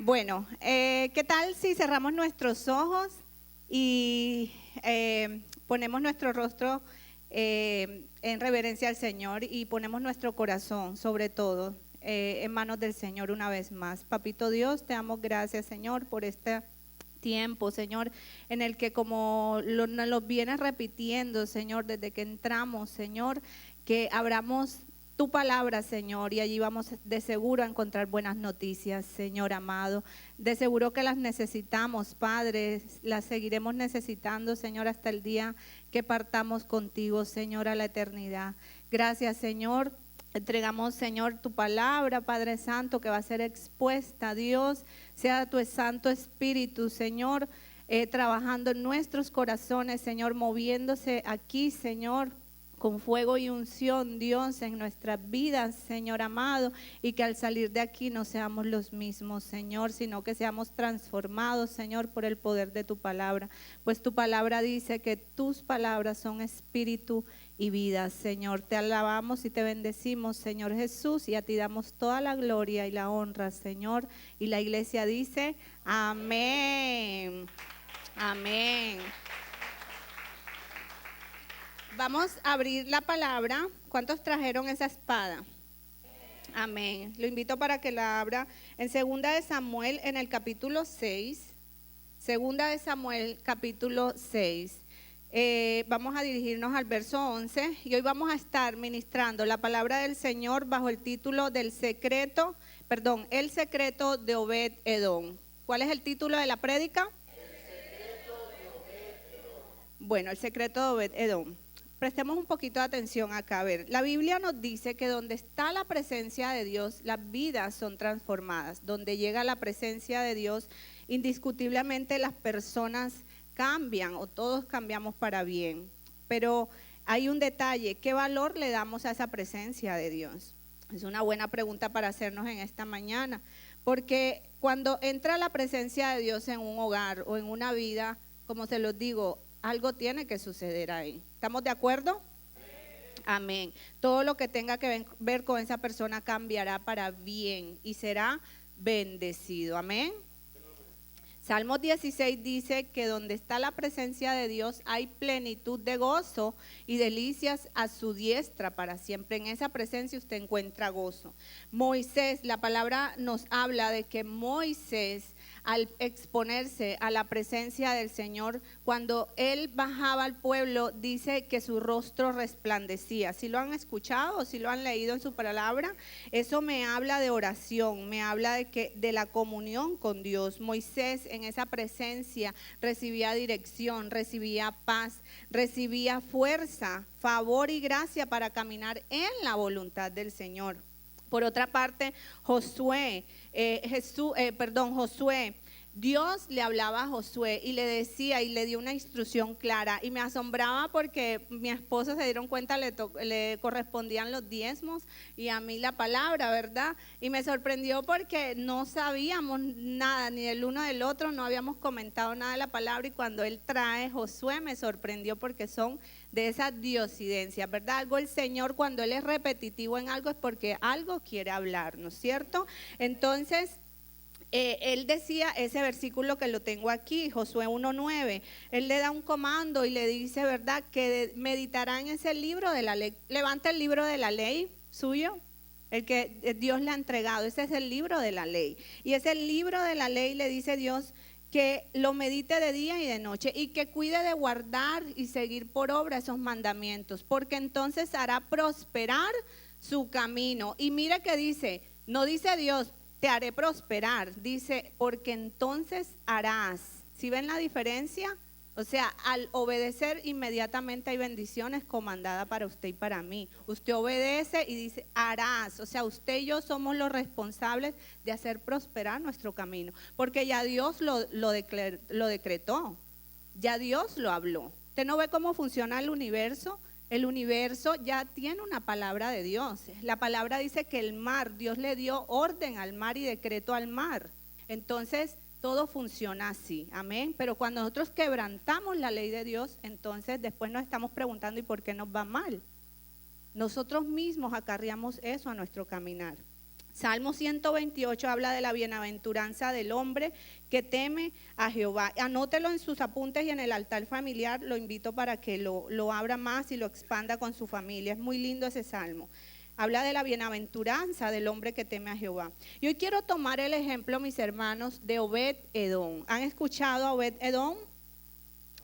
Bueno, ¿qué tal si cerramos nuestros ojos y ponemos nuestro rostro en reverencia al Señor y ponemos nuestro corazón, sobre todo, en manos del Señor una vez más? Papito Dios, te damos gracias, Señor, por este tiempo, Señor, en el que como nos lo vienes repitiendo, Señor, desde que entramos, Señor, que abramos tu palabra, Señor, y allí vamos de seguro a encontrar buenas noticias, Señor amado. De seguro que las necesitamos, Padre, las seguiremos necesitando, Señor, hasta el día que partamos contigo, Señor, a la eternidad. Gracias, Señor. Entregamos, Señor, tu palabra, Padre Santo, que va a ser expuesta, Dios, sea tu Santo Espíritu, Señor, trabajando en nuestros corazones, Señor, moviéndose aquí, Señor, con fuego y unción, Dios, en nuestras vidas, Señor amado, y que al salir de aquí no seamos los mismos, Señor, sino que seamos transformados, Señor, por el poder de tu palabra. Pues tu palabra dice que tus palabras son espíritu y vida, Señor. Te alabamos y te bendecimos, Señor Jesús, y a ti damos toda la gloria y la honra, Señor. Y la iglesia dice, amén, amén. Vamos a abrir la palabra. ¿Cuántos trajeron esa espada? Amén. Lo invito para que la abra en 2 de Samuel, en el capítulo 6. 2 de Samuel, capítulo 6. Vamos a dirigirnos al verso 11 y hoy vamos a estar ministrando la palabra del Señor bajo el título el secreto de Obed Edom. ¿Cuál es el título de la prédica? Bueno, el secreto de Obed Edom. Prestemos un poquito de atención acá. A ver, la Biblia nos dice que donde está la presencia de Dios, las vidas son transformadas. Donde llega la presencia de Dios, indiscutiblemente las personas cambian o todos cambiamos para bien. Pero hay un detalle, ¿qué valor le damos a esa presencia de Dios? Es una buena pregunta para hacernos en esta mañana, porque cuando entra la presencia de Dios en un hogar o en una vida, como se los digo, algo tiene que suceder ahí. ¿Estamos de acuerdo? Amén. Todo lo que tenga que ver con esa persona cambiará para bien y será bendecido. Amén. Salmos 16 dice que donde está la presencia de Dios hay plenitud de gozo y delicias a su diestra para siempre. En esa presencia usted encuentra gozo. Moisés, la palabra nos habla de que Moisés, al exponerse a la presencia del Señor, cuando él bajaba al pueblo, dice que su rostro resplandecía. ¿Sí lo han escuchado o sí lo han leído en su palabra? Eso me habla de oración, me habla de la comunión con Dios. Moisés en esa presencia recibía dirección, recibía paz, recibía fuerza, favor y gracia para caminar en la voluntad del Señor. Por otra parte, Josué, Dios le hablaba a Josué y le decía y le dio una instrucción clara, y me asombraba porque mi esposo se dieron cuenta, le correspondían los diezmos y a mí la palabra, ¿verdad? Y me sorprendió porque no sabíamos nada ni del uno del otro, no habíamos comentado nada de la palabra, y cuando él trae Josué me sorprendió porque son de esas diosidencias, ¿verdad? Algo el Señor, cuando Él es repetitivo en algo, es porque algo quiere hablar, ¿no es cierto? Entonces, él decía ese versículo que lo tengo aquí, Josué 1:9, él le da un comando y le dice, ¿verdad?, que meditará en ese libro de la ley. Levanta el libro de la ley suyo, el que Dios le ha entregado. Ese es el libro de la ley, y ese libro de la ley, le dice Dios, que lo medite de día y de noche y que cuide de guardar y seguir por obra esos mandamientos, porque entonces hará prosperar su camino. Y mira que dice, no dice Dios, te haré prosperar, dice, porque entonces harás. ¿Sí ven la diferencia? O sea, al obedecer inmediatamente hay bendiciones comandadas para usted y para mí. Usted obedece y dice, harás. O sea, usted y yo somos los responsables de hacer prosperar nuestro camino, porque ya Dios lo decretó, ya Dios lo habló. ¿Usted no ve cómo funciona el universo? El universo ya tiene una palabra de Dios. La palabra dice que el mar, Dios le dio orden al mar y decreto al mar. Entonces, todo funciona así, amén. Pero cuando nosotros quebrantamos la ley de Dios, entonces después nos estamos preguntando, ¿y por qué nos va mal? Nosotros mismos acarreamos eso a nuestro caminar. Salmo 128 habla de la bienaventuranza del hombre que teme a Jehová. Anótelo en sus apuntes y en el altar familiar. Lo invito para que lo abra más y lo expanda con su familia. Es muy lindo ese salmo. Habla de la bienaventuranza del hombre que teme a Jehová. Y hoy quiero tomar el ejemplo, mis hermanos, de Obed-Edom. ¿Han escuchado a Obed-Edom?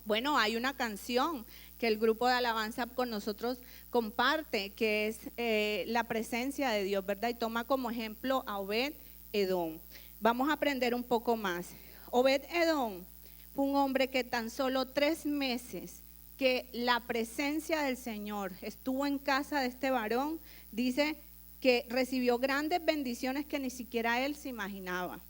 Bueno, hay una canción que el grupo de alabanza con nosotros comparte, que es la presencia de Dios, ¿verdad? Y toma como ejemplo a Obed-Edom. Vamos a aprender un poco más. Obed-Edom fue un hombre que tan solo 3 meses que la presencia del Señor estuvo en casa de este varón, dice que recibió grandes bendiciones que ni siquiera él se imaginaba.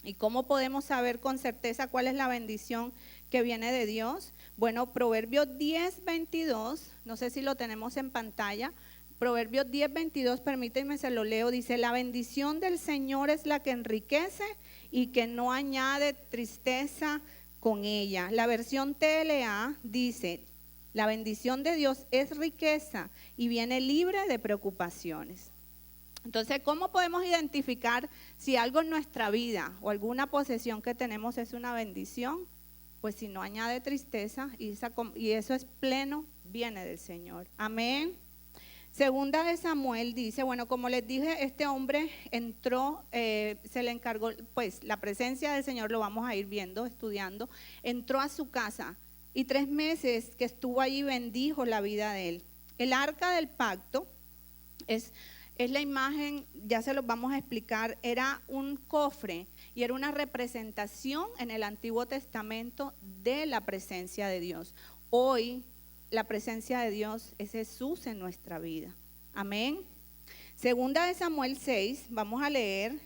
¿Y cómo podemos saber con certeza cuál es la bendición que viene de Dios? Bueno, Proverbios 10:22, no sé si lo tenemos en pantalla. Proverbios 10:22, permítanme se lo leo, dice: la bendición del Señor es la que enriquece y que no añade tristeza con ella. La versión TLA dice: la bendición de Dios es riqueza y viene libre de preocupaciones. Entonces, ¿cómo podemos identificar si algo en nuestra vida o alguna posesión que tenemos es una bendición? Pues si no añade tristeza y eso es pleno, viene del Señor. Amén. Segunda de Samuel dice, bueno, como les dije, este hombre entró, se le encargó, pues la presencia del Señor, lo vamos a ir viendo, estudiando, entró a su casa y 3 meses que estuvo allí bendijo la vida de él. El arca del pacto es la imagen, ya se los vamos a explicar, era un cofre y era una representación en el Antiguo Testamento de la presencia de Dios. Hoy la presencia de Dios es Jesús en nuestra vida. Amén. Segunda de Samuel 6, vamos a leer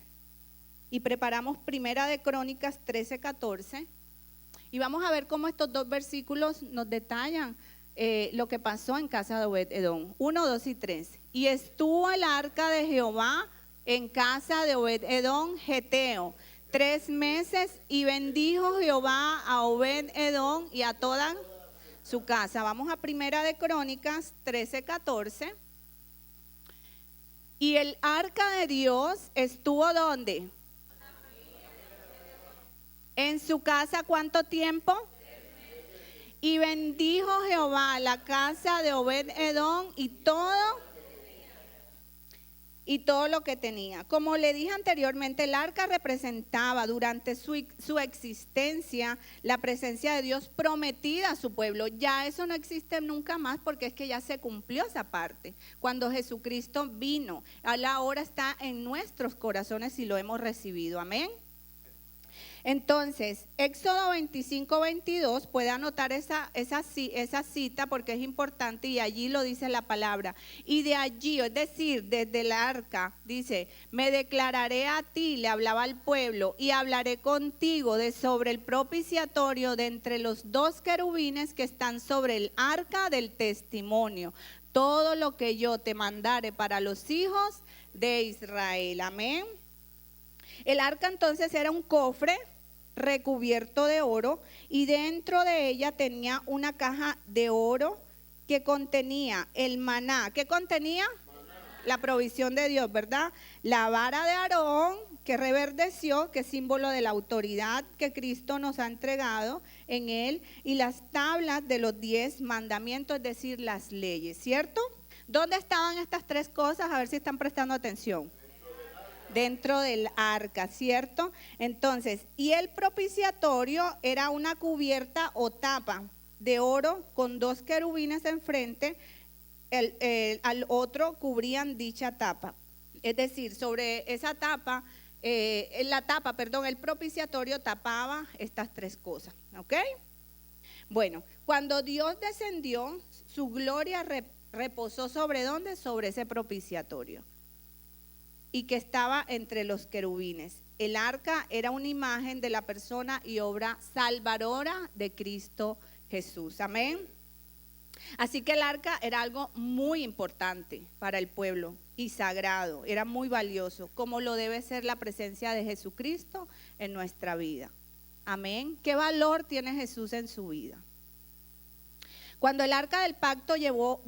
y preparamos Primera de Crónicas 13:14 y vamos a ver cómo estos 2 versículos nos detallan lo que pasó en casa de Obed-Edom. 1, 2 y 3. Y estuvo el arca de Jehová en casa de Obed-Edom geteo 3 meses y bendijo Jehová a Obed-Edom y a toda su casa. Vamos a Primera de Crónicas 13:14. Y el arca de Dios estuvo ¿dónde? En su casa, ¿cuánto tiempo? Y bendijo Jehová la casa de Obed-Edom y todo lo que tenía. Como le dije anteriormente, el arca representaba durante su existencia la presencia de Dios prometida a su pueblo. Ya eso no existe nunca más porque es que ya se cumplió esa parte. Cuando Jesucristo vino, ahora está en nuestros corazones y lo hemos recibido. Amén. Entonces, Éxodo 25:22, puede anotar esa cita porque es importante y allí lo dice la palabra. Y de allí, es decir, desde el arca, dice, me declararé a ti, le hablaba al pueblo, y hablaré contigo sobre el propiciatorio de entre los 2 querubines que están sobre el arca del testimonio. Todo lo que yo te mandare para los hijos de Israel. Amén. El arca entonces era un cofre recubierto de oro y dentro de ella tenía una caja de oro que contenía el maná. ¿Qué contenía? Maná. La provisión de Dios, ¿verdad? La vara de Aarón que reverdeció, que es símbolo de la autoridad que Cristo nos ha entregado en él, y las tablas de los 10 mandamientos, es decir, las leyes, ¿cierto? ¿Dónde estaban estas 3 cosas? A ver si están prestando atención. Dentro del arca, ¿cierto? Entonces, y el propiciatorio era una cubierta o tapa de oro con 2 querubines enfrente, al otro cubrían dicha tapa. Es decir, sobre esa tapa, el propiciatorio tapaba estas 3 cosas, ¿ok? Bueno, cuando Dios descendió, su gloria reposó ¿sobre dónde? Sobre ese propiciatorio, y que estaba entre los querubines. El arca era una imagen de la persona y obra salvadora de Cristo Jesús. Amén. Así que el arca era algo muy importante para el pueblo y sagrado, era muy valioso, como lo debe ser la presencia de Jesucristo en nuestra vida. Amén. ¿Qué valor tiene Jesús en su vida? Cuando el arca del pacto llegó,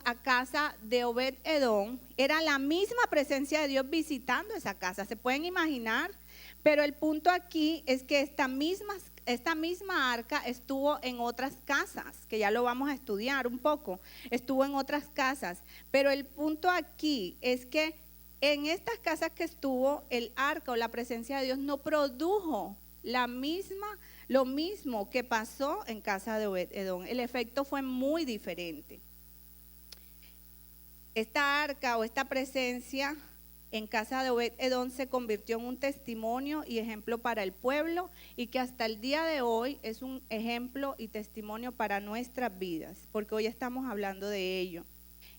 a casa de Obed-Edom, era la misma presencia de Dios visitando esa casa. ¿Se pueden imaginar? Pero el punto aquí es que esta misma arca estuvo en otras casas, que ya lo vamos a estudiar un poco. Estuvo en otras casas. Pero el punto aquí es que en estas casas que estuvo, el arca o la presencia de Dios no produjo lo mismo que pasó en casa de Obed-Edom. El efecto fue muy diferente. Esta arca o esta presencia en casa de Obed-Edom se convirtió en un testimonio y ejemplo para el pueblo, y que hasta el día de hoy es un ejemplo y testimonio para nuestras vidas, porque hoy estamos hablando de ello.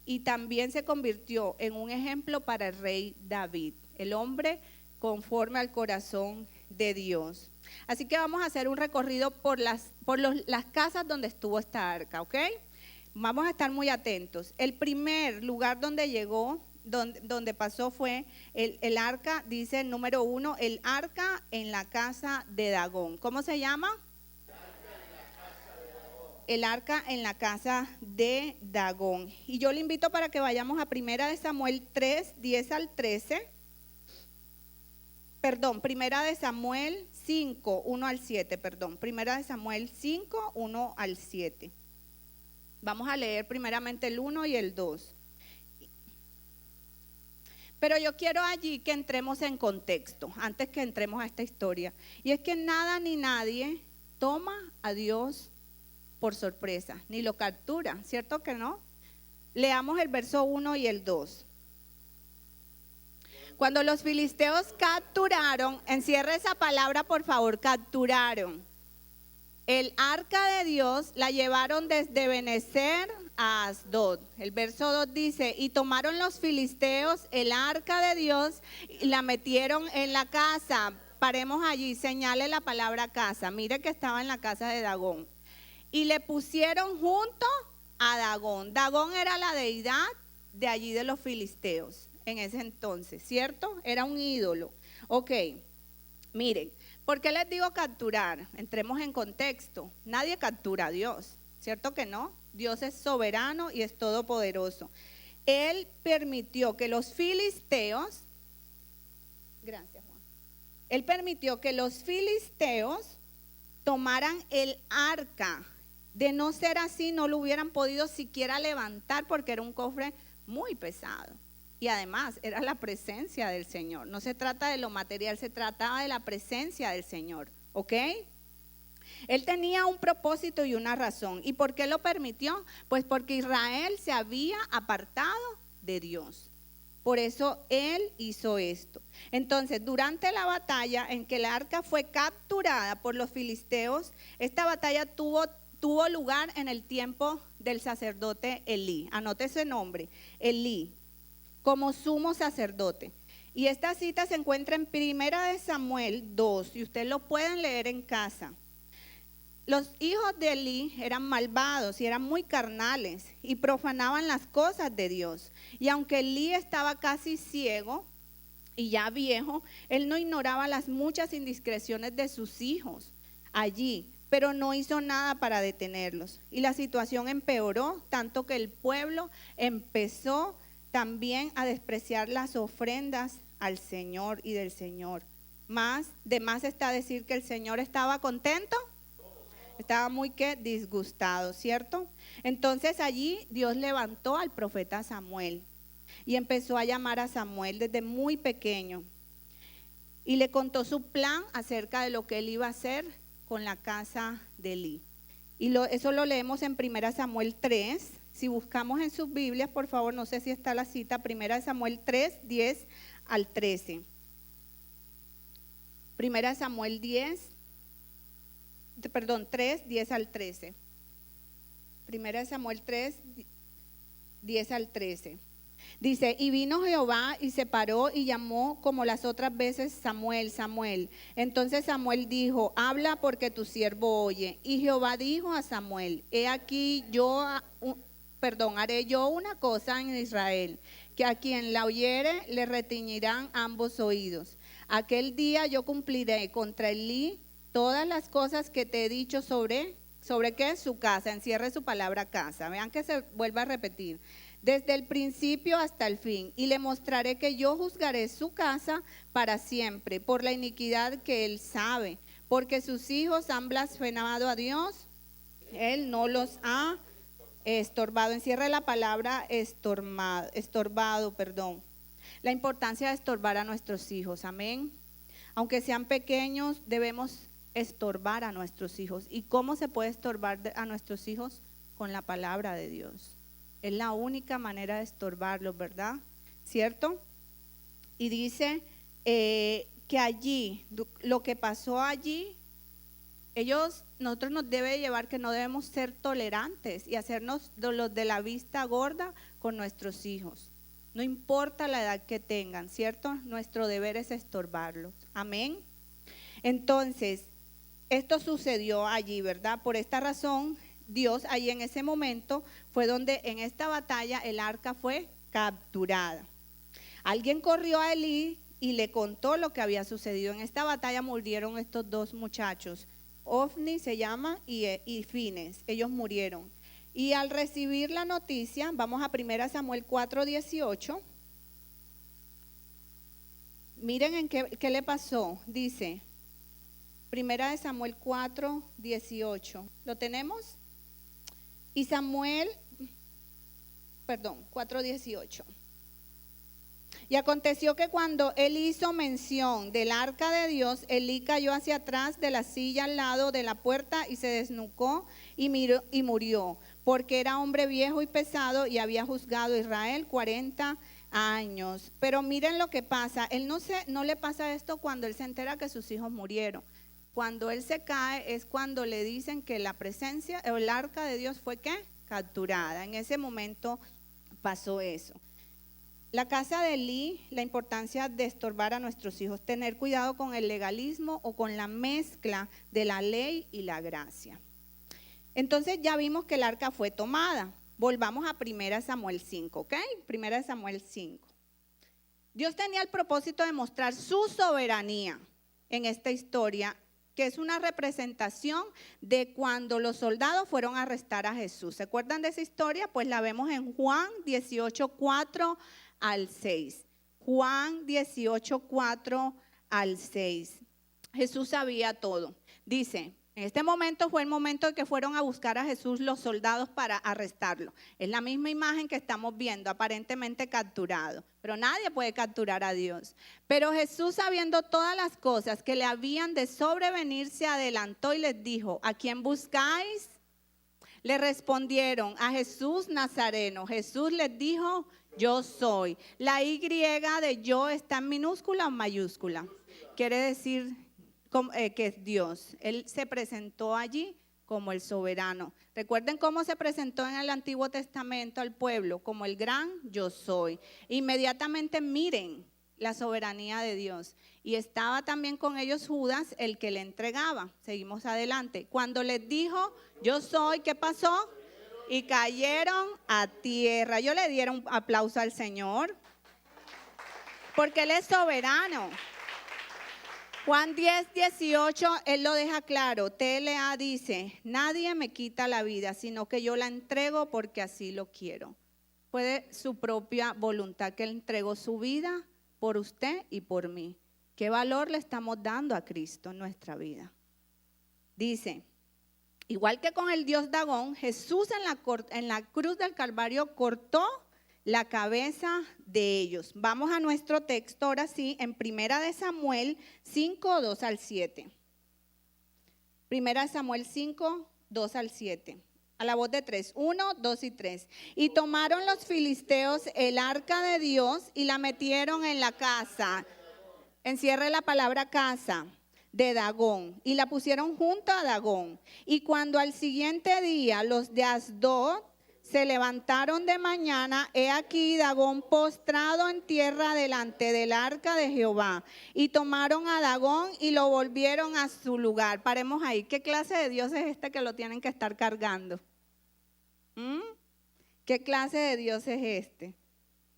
Y también se convirtió en un ejemplo para el rey David, el hombre conforme al corazón de Dios. Así que vamos a hacer un recorrido por las casas donde estuvo esta arca, ¿ok? Vamos a estar muy atentos. El primer lugar donde llegó, donde pasó fue el arca, dice el número 1, el arca en la casa de Dagón. ¿Cómo se llama? El arca en la casa de Dagón. Y yo le invito para que vayamos a 1 de Samuel 3, 10 al 13. Perdón, 1 de Samuel 5, 1 al 7, perdón. 1 de Samuel 5, 1 al 7. Vamos a leer primeramente el 1 y el 2. Pero yo quiero allí que entremos en contexto, antes que entremos a esta historia. Y es que nada ni nadie toma a Dios por sorpresa, ni lo captura, ¿cierto que no? Leamos el verso 1 y el 2. Cuando los filisteos capturaron, encierre esa palabra por favor, capturaron el arca de Dios, la llevaron desde Benecer a Asdod. El verso 2 dice, y tomaron los filisteos el arca de Dios y la metieron en la casa. Paremos allí, señale la palabra casa. Mire que estaba en la casa de Dagón. Y le pusieron junto a Dagón. Dagón era la deidad de allí de los filisteos en ese entonces, ¿cierto? Era un ídolo. Ok, miren, ¿por qué les digo capturar? Entremos en contexto. Nadie captura a Dios, ¿cierto que no? Dios es soberano y es todopoderoso. Él permitió que los filisteos, gracias Juan, Él permitió que los filisteos tomaran el arca. De no ser así, no lo hubieran podido siquiera levantar porque era un cofre muy pesado. Y además era la presencia del Señor. No se trata de lo material, se trataba de la presencia del Señor, ¿ok? Él tenía un propósito y una razón. ¿Y por qué lo permitió? Pues porque Israel se había apartado de Dios. Por eso Él hizo esto. Entonces, durante la batalla en que el arca fue capturada por los filisteos, esta batalla tuvo lugar en el tiempo del sacerdote Elí. Anote ese nombre, Elí, como sumo sacerdote. Y esta cita se encuentra en 1 de Samuel 2, y ustedes lo pueden leer en casa. Los hijos de Elí eran malvados y eran muy carnales y profanaban las cosas de Dios. Y aunque Elí estaba casi ciego y ya viejo, él no ignoraba las muchas indiscreciones de sus hijos allí, pero no hizo nada para detenerlos. Y la situación empeoró, tanto que el pueblo empezó también a despreciar las ofrendas al Señor y del Señor. De más está decir que el Señor estaba contento. Estaba muy disgustado, ¿cierto? Entonces allí Dios levantó al profeta Samuel y empezó a llamar a Samuel desde muy pequeño. Y le contó su plan acerca de lo que él iba a hacer con la casa de Elí. Y eso lo leemos en 1 Samuel 3. Si buscamos en sus Biblias, por favor, no sé si está la cita, 1 Samuel 3, 10 al 13. 1 Samuel 3, 10 al 13. 1 Samuel 3, 10 al 13. Dice, y vino Jehová y se paró y llamó como las otras veces, Samuel, Samuel. Entonces Samuel dijo, habla porque tu siervo oye. Y Jehová dijo a Samuel, he aquí haré yo una cosa en Israel, que a quien la oyere le retiñirán ambos oídos. Aquel día yo cumpliré contra Elí todas las cosas que te he dicho sobre ¿Sobre qué? Su casa. Encierre su palabra casa. Vean que se vuelve a repetir. Desde el principio hasta el fin. Y le mostraré que yo juzgaré su casa para siempre por la iniquidad que él sabe. Porque sus hijos han blasfemado a Dios. Él no los ha estorbado. Encierre la palabra estorbado. La importancia de estorbar a nuestros hijos. Amén. Aunque sean pequeños, debemos estorbar a nuestros hijos. ¿Y cómo se puede estorbar a nuestros hijos? Con la palabra de Dios. Es la única manera de estorbarlos, ¿verdad? ¿Cierto? Y dice que allí, lo que pasó allí, nosotros nos debe llevar que no debemos ser tolerantes y hacernos los de la vista gorda con nuestros hijos. No importa la edad que tengan, ¿cierto? Nuestro deber es estorbarlos. Amén. Entonces, esto sucedió allí, ¿verdad? Por esta razón, Dios allí en ese momento fue donde en esta batalla el arca fue capturada. Alguien corrió a Elí y le contó lo que había sucedido. En esta batalla murieron estos dos muchachos, Ofni se llama y Fines, ellos murieron. Y al recibir la noticia, vamos a 1 Samuel 4:18. Miren en qué le pasó. Dice, 1 Samuel 4:18. ¿Lo tenemos? Y 4:18. Y aconteció que cuando él hizo mención del arca de Dios, Elí cayó hacia atrás de la silla al lado de la puerta y se desnucó y murió, porque era hombre viejo y pesado y había juzgado a Israel 40 años. Pero miren lo que pasa, él no le pasa esto cuando él se entera que sus hijos murieron. Cuando él se cae es cuando le dicen que la presencia o el arca de Dios fue ¿qué? Capturada. En ese momento pasó eso. La casa de Elí, la importancia de estorbar a nuestros hijos, tener cuidado con el legalismo o con la mezcla de la ley y la gracia. Entonces ya vimos que el arca fue tomada. Volvamos a 1 Samuel 5, ¿ok? 1 Samuel 5. Dios tenía el propósito de mostrar su soberanía en esta historia, que es una representación de cuando los soldados fueron a arrestar a Jesús. ¿Se acuerdan de esa historia? Pues la vemos en Juan 18:4 al 6. Juan 18:4 al 6. Jesús sabía todo. Dice, en este momento fue el momento en que fueron a buscar a Jesús los soldados para arrestarlo. Es la misma imagen que estamos viendo, aparentemente capturado. Pero nadie puede capturar a Dios. Pero Jesús, sabiendo todas las cosas que le habían de sobrevenir, se adelantó y les dijo, ¿a quién buscáis? Le respondieron, a Jesús Nazareno. Jesús les dijo, yo soy. La Y de yo está en minúscula o mayúscula. Quiere decir que es Dios. Él se presentó allí como el soberano. Recuerden cómo se presentó en el Antiguo Testamento al pueblo, como el gran yo soy. Inmediatamente miren la soberanía de Dios. Y estaba también con ellos Judas, el que le entregaba. Seguimos adelante. Cuando les dijo, yo soy, ¿qué pasó? Y cayeron a tierra. Yo le diera un aplauso al Señor, porque Él es soberano. Juan 10:18, Él lo deja claro. TLA dice, nadie me quita la vida, sino que yo la entrego porque así lo quiero. Fue de su propia voluntad que Él entregó su vida por usted y por mí. ¿Qué valor le estamos dando a Cristo en nuestra vida? Dice, igual que con el dios Dagón, Jesús en la cruz del Calvario cortó la cabeza de ellos. Vamos a nuestro texto ahora sí, en 1 Samuel 5, 2 al 7. 1 Samuel 5, 2 al 7. A la voz de 3, 1, 2 y 3. Y tomaron los filisteos el arca de Dios y la metieron en la casa. Encierre la palabra casa. De Dagón, y la pusieron junto a Dagón. Y cuando al siguiente día los de Asdod se levantaron de mañana, he aquí Dagón postrado en tierra delante del arca de Jehová. Y tomaron a Dagón y lo volvieron a su lugar. Paremos ahí. ¿Qué clase de Dios es este que lo tienen que estar cargando? ¿Qué clase de Dios es este?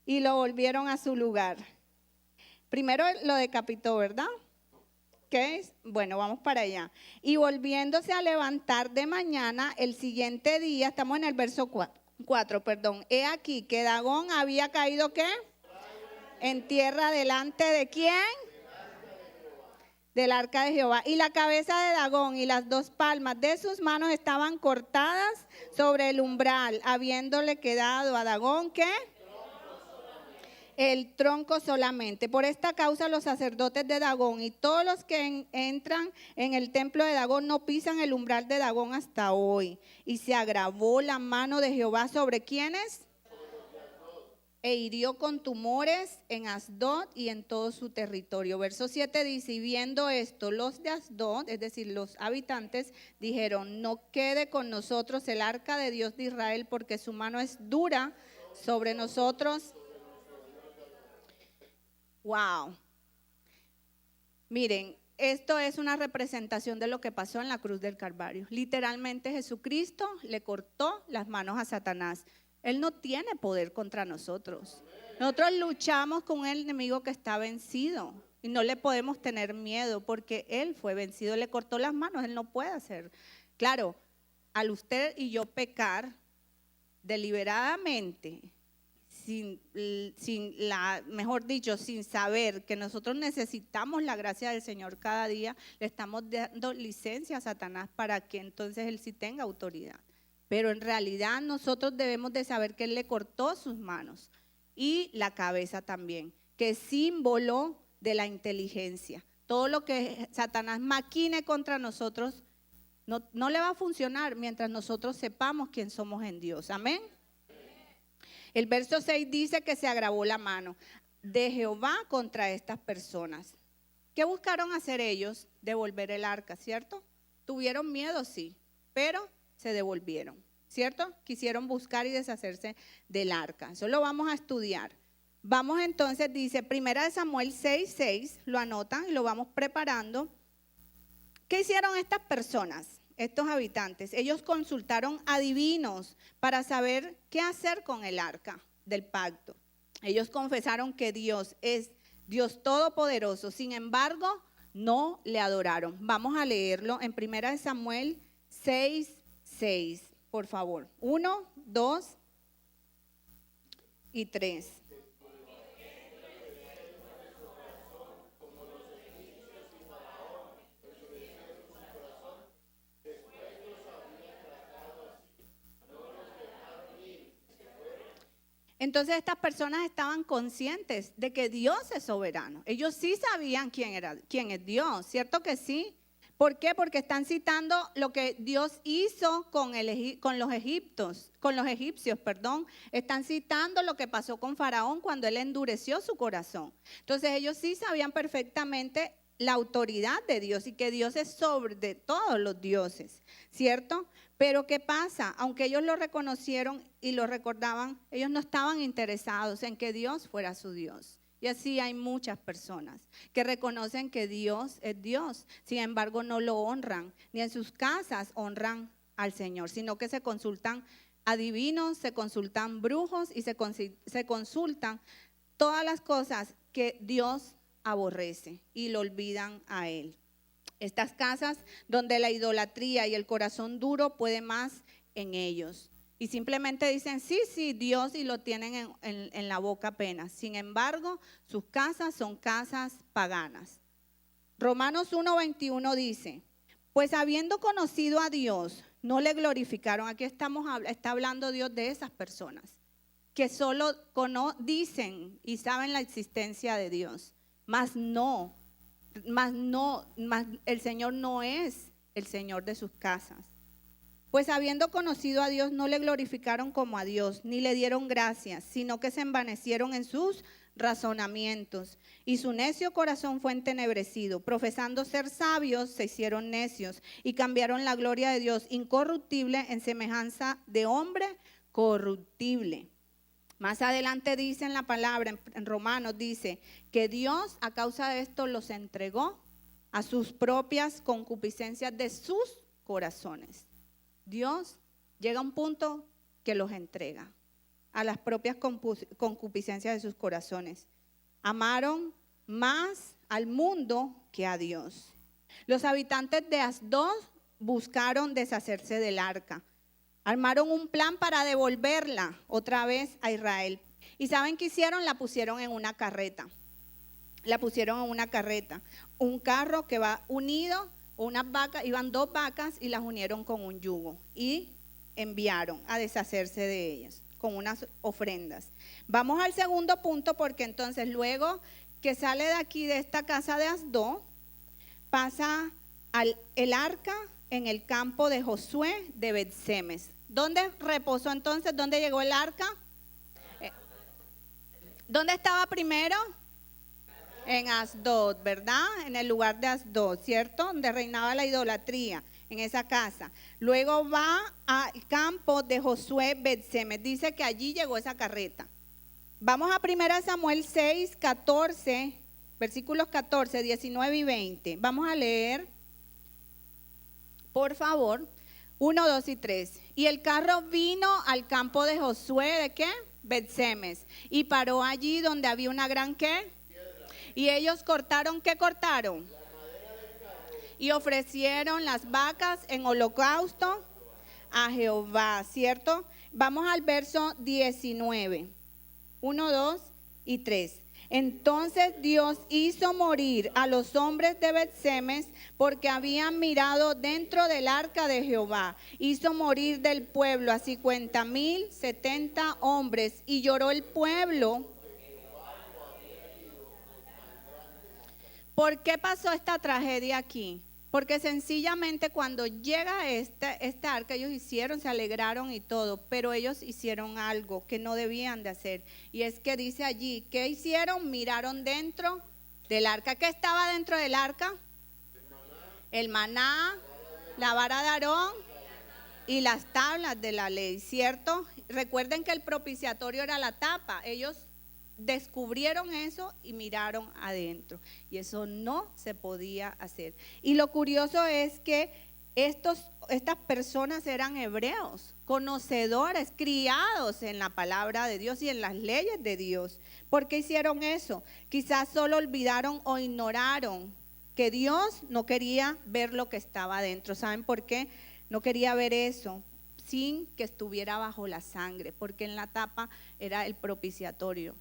Y lo volvieron a su lugar. Primero lo decapitó, ¿verdad? Bueno, vamos para allá. Y volviéndose a levantar de mañana, el siguiente día, estamos en el verso 4, perdón. He aquí que Dagón había caído, ¿qué? En tierra delante de ¿quién? Del arca de Jehová. Y la cabeza de Dagón y las 2 palmas de sus manos estaban cortadas sobre el umbral, habiéndole quedado a Dagón, ¿qué? El tronco solamente. Por esta causa los sacerdotes de Dagón y todos los que entran en el templo de Dagón no pisan el umbral de Dagón hasta hoy. Y se agravó la mano de Jehová sobre ¿quiénes? E hirió con tumores en Asdod y en todo su territorio. Verso 7 dice, y viendo esto, los de Asdod, es decir, los habitantes, dijeron, no quede con nosotros el arca de Dios de Israel, porque su mano es dura sobre nosotros. Wow. Miren, esto es una representación de lo que pasó en la cruz del Calvario. Literalmente Jesucristo le cortó las manos a Satanás. Él no tiene poder contra nosotros. Nosotros luchamos con el enemigo que está vencido y no le podemos tener miedo porque él fue vencido, le cortó las manos, él no puede hacer. Claro, al usted y yo pecar deliberadamente, mejor dicho, sin saber que nosotros necesitamos la gracia del Señor cada día, le estamos dando licencia a Satanás para que entonces él sí tenga autoridad. Pero en realidad nosotros debemos de saber que él le cortó sus manos y la cabeza también, que es símbolo de la inteligencia. Todo lo que Satanás maquine contra nosotros no le va a funcionar mientras nosotros sepamos quién somos en Dios. Amén. El verso 6 dice que se agravó la mano de Jehová contra estas personas. ¿Qué buscaron hacer ellos? Devolver el arca, ¿cierto? Tuvieron miedo, sí, pero se devolvieron, ¿cierto? Quisieron buscar y deshacerse del arca. Eso lo vamos a estudiar. Vamos entonces, dice, 1 Samuel 6:6, lo anotan y lo vamos preparando. ¿Qué hicieron estas personas, estos habitantes? Ellos consultaron a adivinos para saber qué hacer con el arca del pacto. Ellos confesaron que Dios es Dios todopoderoso, sin embargo, no le adoraron. Vamos a leerlo en 1 Samuel 6:6, por favor. 1, 2 y 3. Entonces estas personas estaban conscientes de que Dios es soberano. Ellos sí sabían quién es Dios, ¿cierto que sí? ¿Por qué? Porque están citando lo que Dios hizo con los egipcios. Están citando lo que pasó con Faraón cuando él endureció su corazón. Entonces ellos sí sabían perfectamente la autoridad de Dios y que Dios es sobre de todos los dioses, ¿cierto? Pero ¿qué pasa? Aunque ellos lo reconocieron y lo recordaban, ellos no estaban interesados en que Dios fuera su Dios. Y así hay muchas personas que reconocen que Dios es Dios, sin embargo no lo honran, ni en sus casas honran al Señor, sino que se consultan adivinos, se consultan brujos y se consultan todas las cosas que Dios aborrece y lo olvidan a Él. Estas casas donde la idolatría y el corazón duro puede más en ellos. Y simplemente dicen, sí, Dios, y lo tienen en la boca apenas. Sin embargo, sus casas son casas paganas. Romanos 1:21 dice, pues habiendo conocido a Dios, no le glorificaron. Aquí está hablando Dios de esas personas que solo dicen y saben la existencia de Dios, mas el Señor no es el Señor de sus casas. Pues habiendo conocido a Dios, no le glorificaron como a Dios, ni le dieron gracias, sino que se envanecieron en sus razonamientos. Y su necio corazón fue entenebrecido. Profesando ser sabios, se hicieron necios y cambiaron la gloria de Dios incorruptible en semejanza de hombre corruptible. Más adelante dice en la palabra, en Romanos, dice que Dios a causa de esto los entregó a sus propias concupiscencias de sus corazones. Dios llega a un punto que los entrega a las propias concupiscencias de sus corazones. Amaron más al mundo que a Dios. Los habitantes de Asdod buscaron deshacerse del arca. Armaron un plan para devolverla otra vez a Israel. ¿Y saben qué hicieron? La pusieron en una carreta. La pusieron en una carreta. Un carro que va unido, unas vacas, iban 2 vacas y las unieron con un yugo. Y enviaron a deshacerse de ellas con unas ofrendas. Vamos al segundo punto, porque entonces luego que sale de aquí, de esta casa de Asdod, pasa el arca en el campo de Josué de Bet-Semes. ¿Dónde reposó entonces? ¿Dónde llegó el arca? ¿Dónde estaba primero? En Asdod, ¿verdad? En el lugar de Asdod, ¿cierto? Donde reinaba la idolatría, en esa casa. Luego va al campo de Josué Bet-Semes. Dice que allí llegó esa carreta. Vamos a 1 Samuel 6, 14, versículos 14, 19 y 20. Vamos a leer, por favor, 1, 2 y 3. Y el carro vino al campo de Josué, ¿de qué? Bet-Semes. Y paró allí donde había una gran, ¿qué? Y ellos cortaron, ¿qué cortaron? Y ofrecieron las vacas en holocausto a Jehová, ¿cierto? Vamos al verso 19. 1, 2 y 3. Entonces Dios hizo morir a los hombres de Bet-Semes porque habían mirado dentro del arca de Jehová. Hizo morir del pueblo a 50,000, 70 hombres, y lloró el pueblo. ¿Por qué pasó esta tragedia aquí? Porque sencillamente cuando llega esta arca, ellos se alegraron y todo, pero ellos hicieron algo que no debían de hacer. Y es que dice allí, ¿qué hicieron? Miraron dentro del arca. ¿Qué estaba dentro del arca? El maná, la vara de Aarón y las tablas de la ley, ¿cierto? Recuerden que el propiciatorio era la tapa. Ellos descubrieron eso y miraron adentro, y eso no se podía hacer. Y lo curioso es que estas personas eran hebreos, conocedores, criados en la palabra de Dios y en las leyes de Dios. ¿Por qué hicieron eso? Quizás solo olvidaron o ignoraron que Dios no quería ver lo que estaba adentro. ¿Saben por qué? No quería ver eso sin que estuviera bajo la sangre, porque en la tapa era el propiciatorio,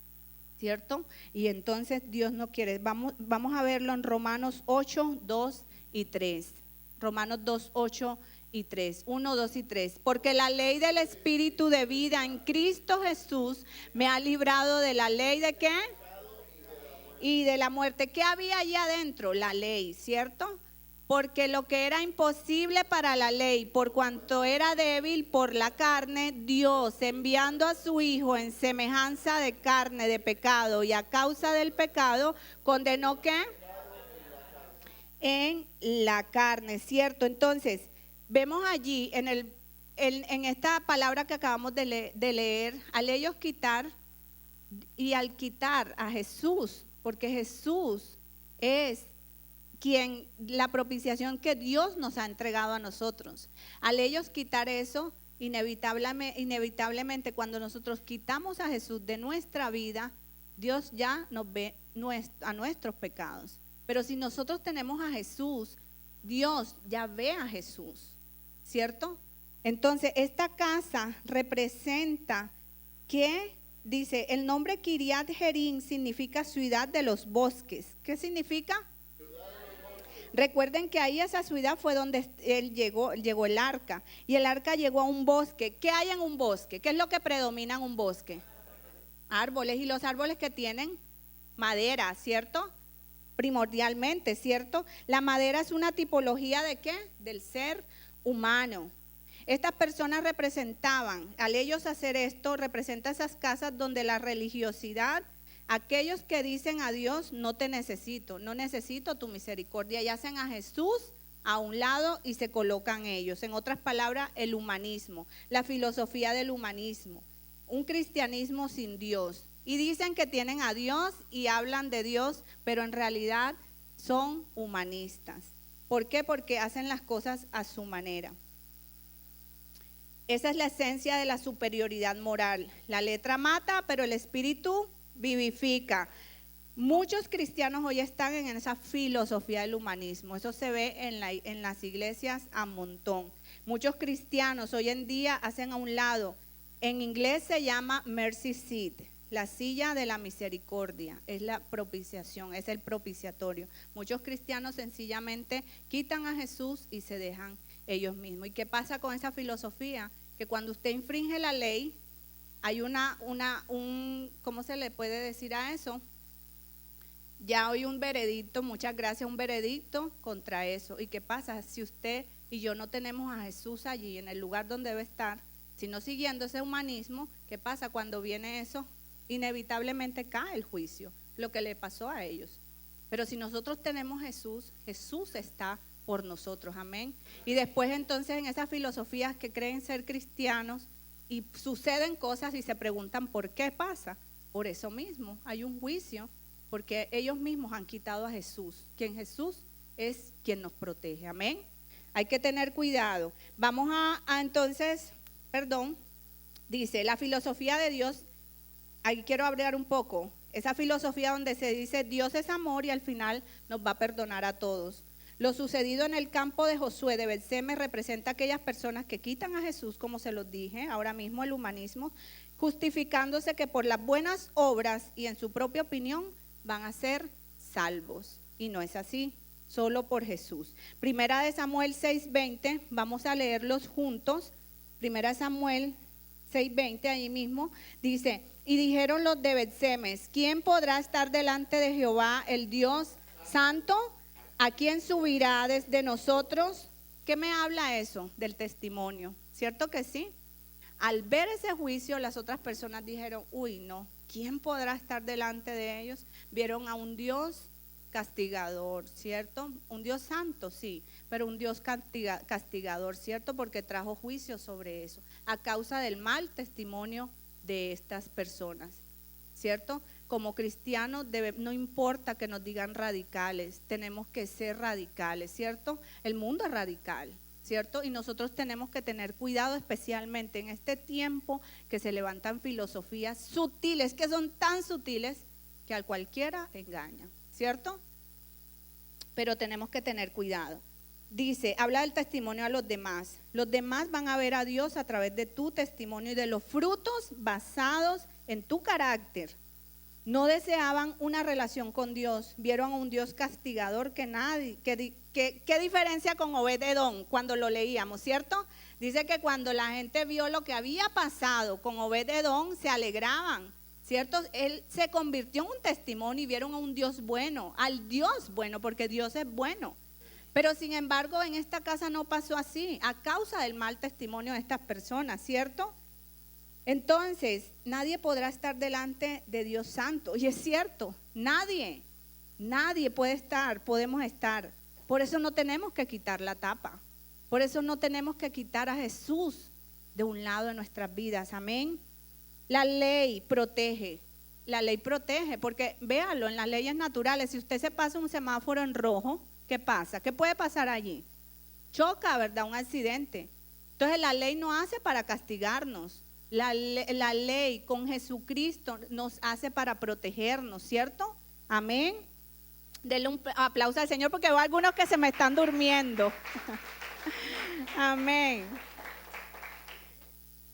¿cierto? Y entonces Dios no quiere. Vamos a verlo en Romanos 8, 2 y 3. Romanos 2, 8 y 3. 1, 2 y 3. Porque la ley del Espíritu de vida en Cristo Jesús me ha librado de la ley de ¿qué? Y de la muerte. ¿Qué había allí adentro? La ley, ¿cierto? Porque lo que era imposible para la ley, por cuanto era débil por la carne, Dios, enviando a su Hijo en semejanza de carne de pecado, y a causa del pecado, condenó ¿qué? En la carne, ¿cierto? Entonces, vemos allí en esta palabra que acabamos de leer, al ellos quitar y al quitar a Jesús, porque Jesús es la propiciación que Dios nos ha entregado a nosotros. Al ellos quitar eso, inevitablemente cuando nosotros quitamos a Jesús de nuestra vida, Dios ya nos ve a nuestros pecados. Pero si nosotros tenemos a Jesús, Dios ya ve a Jesús, ¿cierto? Entonces esta casa representa que, dice, el nombre Kiriat Jearim significa ciudad de los bosques. ¿Qué significa? Recuerden que ahí esa ciudad fue donde llegó el arca, y el arca llegó a un bosque. ¿Qué hay en un bosque? ¿Qué es lo que predomina en un bosque? Árboles, y los árboles que tienen madera, ¿cierto? Primordialmente, ¿cierto? La madera es una tipología ¿de qué? Del ser humano. Estas personas representaban, al ellos hacer esto, representa esas casas donde la religiosidad, aquellos que dicen a Dios, no te necesito, no necesito tu misericordia, y hacen a Jesús a un lado y se colocan ellos. En otras palabras, el humanismo, la filosofía del humanismo, un cristianismo sin Dios. Y dicen que tienen a Dios y hablan de Dios, pero en realidad son humanistas. ¿Por qué? Porque hacen las cosas a su manera. Esa es la esencia de la superioridad moral. La letra mata, pero el espíritu vivifica. Muchos cristianos hoy están en esa filosofía del humanismo. Eso se ve en las iglesias a montón. Muchos cristianos hoy en día hacen a un lado. En inglés se llama mercy seat, la silla de la misericordia. Es la propiciación, es el propiciatorio. Muchos cristianos sencillamente quitan a Jesús y se dejan ellos mismos. ¿Y qué pasa con esa filosofía? Que cuando usted infringe la ley, hay ¿cómo se le puede decir a eso? Ya hay un veredicto, muchas gracias, un veredicto contra eso. ¿Y qué pasa? Si usted y yo no tenemos a Jesús allí, en el lugar donde debe estar, sino siguiendo ese humanismo, ¿qué pasa cuando viene eso? Inevitablemente cae el juicio, lo que le pasó a ellos. Pero si nosotros tenemos Jesús, Jesús está por nosotros, amén. Y después entonces en esas filosofías que creen ser cristianos y suceden cosas y se preguntan ¿por qué pasa? Por eso mismo, hay un juicio. Porque ellos mismos han quitado a Jesús, quien Jesús es quien nos protege, amén. Hay que tener cuidado. Vamos entonces, dice, la filosofía de Dios, ahí quiero hablar un poco, esa filosofía donde se dice Dios es amor y al final nos va a perdonar a todos. Lo sucedido en el campo de Josué de Betseme representa a aquellas personas que quitan a Jesús, como se los dije, ahora mismo el humanismo, justificándose que por las buenas obras y en su propia opinión, van a ser salvos. Y no es así, solo por Jesús. Primera de Samuel 6:20, vamos a leerlos juntos. Primera de Samuel 6:20, ahí mismo, dice, y dijeron los de Betsemes, ¿quién podrá estar delante de Jehová, el Dios santo? ¿A quién subirá desde nosotros? ¿Qué me habla eso? Del testimonio, ¿cierto que sí? Al ver ese juicio, las otras personas dijeron, uy, no, ¿quién podrá estar delante de ellos? Vieron a un Dios castigador, ¿cierto? Un Dios santo, sí, pero un Dios castigador, ¿cierto? Porque trajo juicio sobre eso, a causa del mal testimonio de estas personas, ¿cierto? Como cristianos no importa que nos digan radicales, tenemos que ser radicales, ¿cierto? El mundo es radical, ¿cierto? Y nosotros tenemos que tener cuidado especialmente en este tiempo que se levantan filosofías sutiles, que son tan sutiles que a cualquiera engañan, ¿cierto? Pero tenemos que tener cuidado. Dice, habla del testimonio a los demás. Los demás van a ver a Dios a través de tu testimonio y de los frutos basados en tu carácter. No deseaban una relación con Dios, vieron a un Dios castigador que nadie, ¿qué diferencia con Obed-Edom cuando lo leíamos, cierto? Dice que cuando la gente vio lo que había pasado con Obed-Edom, se alegraban, ¿cierto? Él se convirtió en un testimonio y vieron a un Dios bueno, al Dios bueno, porque Dios es bueno. Pero sin embargo en esta casa no pasó así, a causa del mal testimonio de estas personas, ¿cierto? Entonces, nadie podrá estar delante de Dios santo. Y es cierto, nadie podemos estar. Por eso no tenemos que quitar la tapa. Por eso no tenemos que quitar a Jesús de un lado de nuestras vidas. Amén. La ley protege, porque véalo, en las leyes naturales, si usted se pasa un semáforo en rojo, ¿qué pasa? ¿Qué puede pasar allí? Choca, ¿verdad? Un accidente. Entonces la ley no hace para castigarnos. La ley con Jesucristo nos hace para protegernos, ¿cierto? Amén. Denle un aplauso al Señor porque veo algunos que se me están durmiendo. Amén.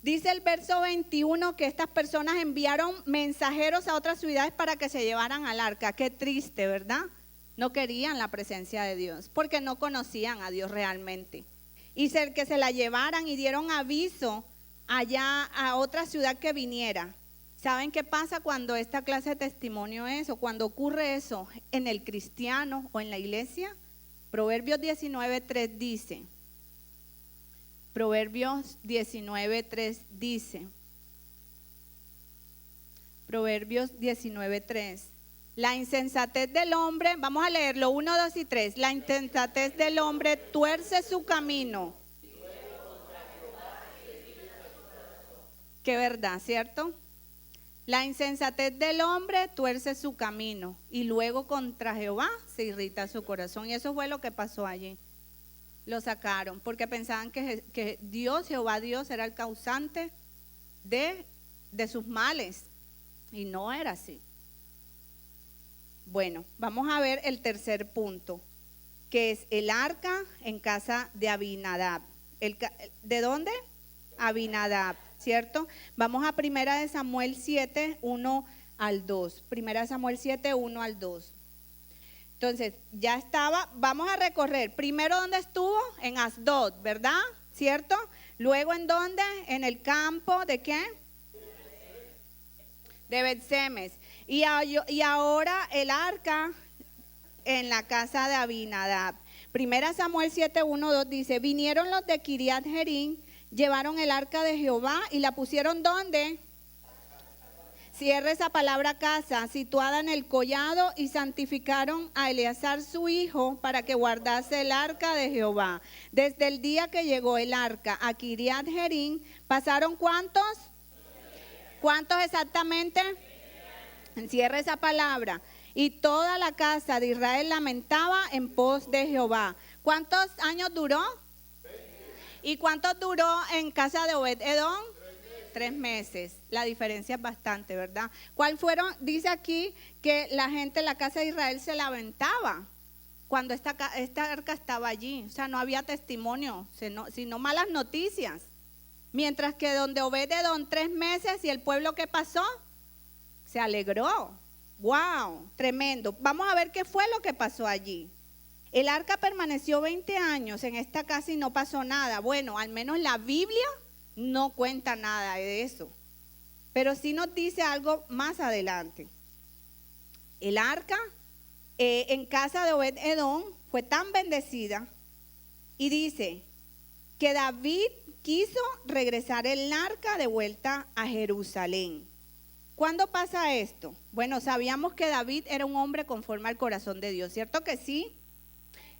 Dice el verso 21 que estas personas enviaron mensajeros a otras ciudades para que se llevaran al arca. Qué triste, ¿verdad? No querían la presencia de Dios porque no conocían a Dios realmente. Y que se la llevaran y dieron aviso allá a otra ciudad que viniera. ¿Saben qué pasa cuando esta clase de testimonio es o cuando ocurre eso en el cristiano o en la iglesia? Proverbios 19:3 dice, Proverbios 19:3 la insensatez del hombre, vamos a leerlo, 1, 2 y 3, la insensatez del hombre tuerce su camino. Qué verdad, ¿cierto? La insensatez del hombre tuerce su camino y luego contra Jehová se irrita su corazón. Y eso fue lo que pasó allí. Lo sacaron porque pensaban que Jehová Dios era el causante de sus males. Y no era así. Bueno, vamos a ver el tercer punto, que es el arca en casa de Abinadab. ¿De dónde? Abinadab, ¿cierto? Vamos a 1 Samuel 7, 1 al 2. 1 Samuel 7, 1 al 2. Entonces, ya estaba, vamos a recorrer. Primero, ¿dónde estuvo? En Asdod, ¿verdad? ¿Cierto? Luego, ¿en dónde? En el campo, ¿de qué? De Bet-Semes. Y ahora el arca en la casa de Abinadab. 1 Samuel 7, 1, 2 dice, vinieron los de Kiriat Jearim, llevaron el arca de Jehová y la pusieron ¿dónde? Cierra esa palabra casa, situada en el collado, y santificaron a Eleazar su hijo para que guardase el arca de Jehová. Desde el día que llegó el arca a Kiriat Jearim, ¿pasaron cuántos? ¿Cuántos exactamente? Cierra esa palabra. Y toda la casa de Israel lamentaba en pos de Jehová. ¿Cuántos años duró? ¿Y cuántos duró en casa de Obed-Edom? 3 meses. La diferencia es bastante, ¿verdad? ¿Cuál fueron? Dice aquí que la gente en la casa de Israel se lamentaba cuando esta arca estaba allí. O sea, no había testimonio, sino malas noticias. Mientras que donde Obed-Edom 3 meses y el pueblo, ¿qué pasó? Se alegró. ¡Wow! Tremendo. Vamos a ver qué fue lo que pasó allí. El arca permaneció 20 años en esta casa y no pasó nada. Bueno, al menos la Biblia no cuenta nada de eso. Pero sí nos dice algo más adelante. El arca en casa de Obed-Edom fue tan bendecida y dice que David quiso regresar el arca de vuelta a Jerusalén. ¿Cuándo pasa esto? Bueno, sabíamos que David era un hombre conforme al corazón de Dios, ¿cierto que sí?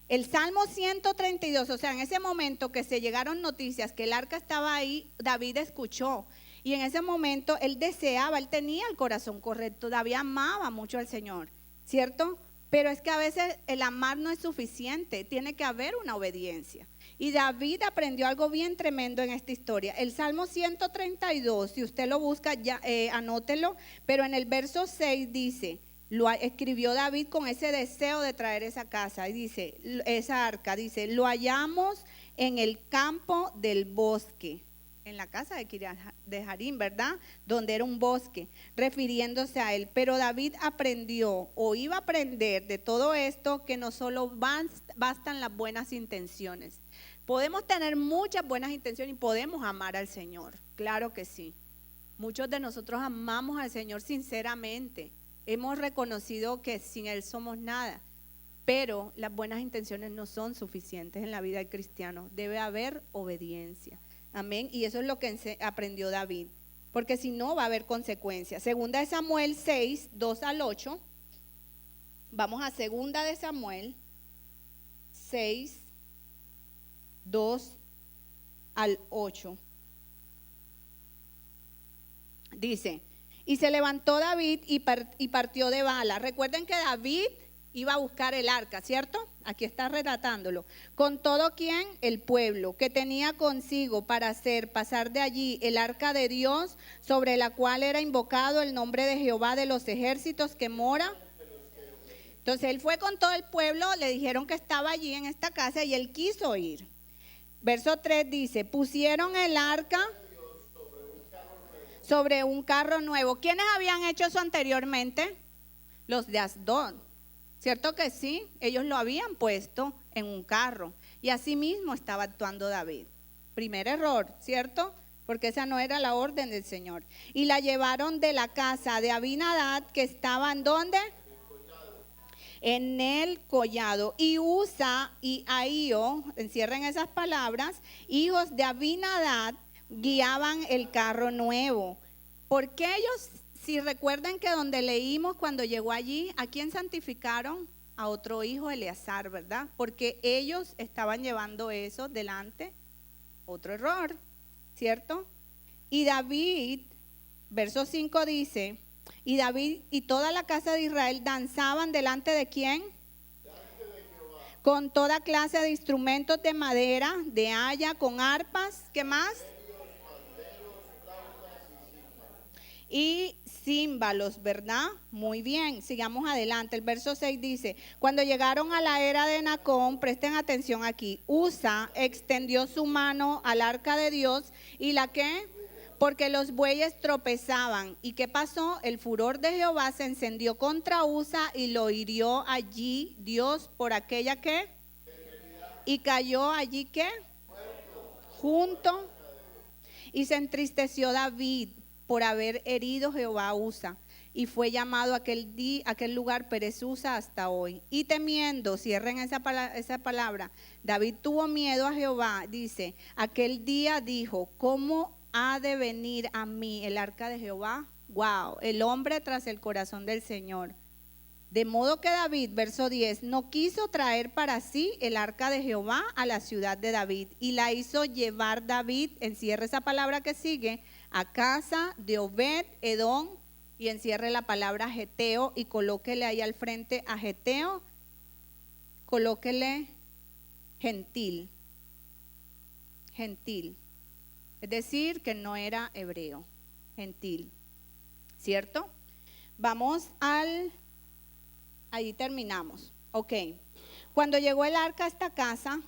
El Salmo 132, o sea, en ese momento que se llegaron noticias que el arca estaba ahí, David escuchó. Y en ese momento él deseaba, él tenía el corazón correcto, David amaba mucho al Señor, ¿cierto? Pero es que a veces el amar no es suficiente, tiene que haber una obediencia. Y David aprendió algo bien tremendo en esta historia. El Salmo 132, si usted lo busca, ya, anótelo, pero en el verso 6 dice, lo escribió David con ese deseo de traer esa casa, y dice, esa arca, dice, lo hallamos en el campo del bosque, en la casa de Kiriat Jearim, ¿verdad? Donde era un bosque, refiriéndose a él. Pero David aprendió, o iba a aprender de todo esto, que no solo bastan las buenas intenciones. Podemos tener muchas buenas intenciones y podemos amar al Señor, claro que sí. Muchos de nosotros amamos al Señor sinceramente. Hemos reconocido que sin Él somos nada, pero las buenas intenciones no son suficientes en la vida del cristiano. Debe haber obediencia. Amén. Y eso es lo que aprendió David, porque si no va a haber consecuencias. Segunda de Samuel 6, 2 al 8. Vamos a Segunda de Samuel 6, 2 al 8. Dice, y se levantó David y partió de Bala. Recuerden que David iba a buscar el arca, ¿cierto? Aquí está relatándolo. Con todo quien, el pueblo, que tenía consigo para hacer pasar de allí el arca de Dios, sobre la cual era invocado el nombre de Jehová de los ejércitos que mora. Entonces él fue con todo el pueblo, le dijeron que estaba allí en esta casa y él quiso ir. Verso 3 dice, pusieron el arca sobre un carro nuevo. ¿Quiénes habían hecho eso anteriormente? Los de Asdod. ¿Cierto que sí? Ellos lo habían puesto en un carro. Y así mismo estaba actuando David. Primer error, ¿cierto? Porque esa no era la orden del Señor. Y la llevaron de la casa de Abinadab, que estaba ¿en dónde? En el collado. Y Usa y Ahío, encierren esas palabras, hijos de Abinadab, guiaban el carro nuevo. Porque ellos, si recuerden que donde leímos cuando llegó allí, ¿a quién santificaron? A otro hijo, Eleazar, ¿verdad? Porque ellos estaban llevando eso delante. Otro error, ¿cierto? Y David, verso 5 dice, y David y toda la casa de Israel danzaban delante de ¿quién? Con toda clase de instrumentos de madera, de haya, con arpas, ¿qué más? y címbalos, ¿verdad? Muy bien, sigamos adelante. El verso 6 dice, cuando llegaron a la era de Nacón, presten atención aquí, Usa extendió su mano al arca de Dios y la que, porque los bueyes tropezaban. ¿Y qué pasó? El furor de Jehová se encendió contra Usa y lo hirió allí Dios por aquella que, y cayó allí que, junto, y se entristeció David por haber herido Jehová a Usa, y fue llamado aquel lugar Perez Usa hasta hoy. Y temiendo, cierren esa palabra, David tuvo miedo a Jehová, dice, aquel día dijo, ¿cómo ha de venir a mí el arca de Jehová? Wow, el hombre tras el corazón del Señor. De modo que David, verso 10, no quiso traer para sí el arca de Jehová a la ciudad de David y la hizo llevar David, encierre esa palabra que sigue, a casa de Obed Edom, y encierre la palabra Geteo y colóquele ahí al frente a Geteo, colóquele gentil, gentil, es decir, que no era hebreo, gentil, ¿cierto? Vamos ahí terminamos, ok. Cuando llegó el arca a esta casa,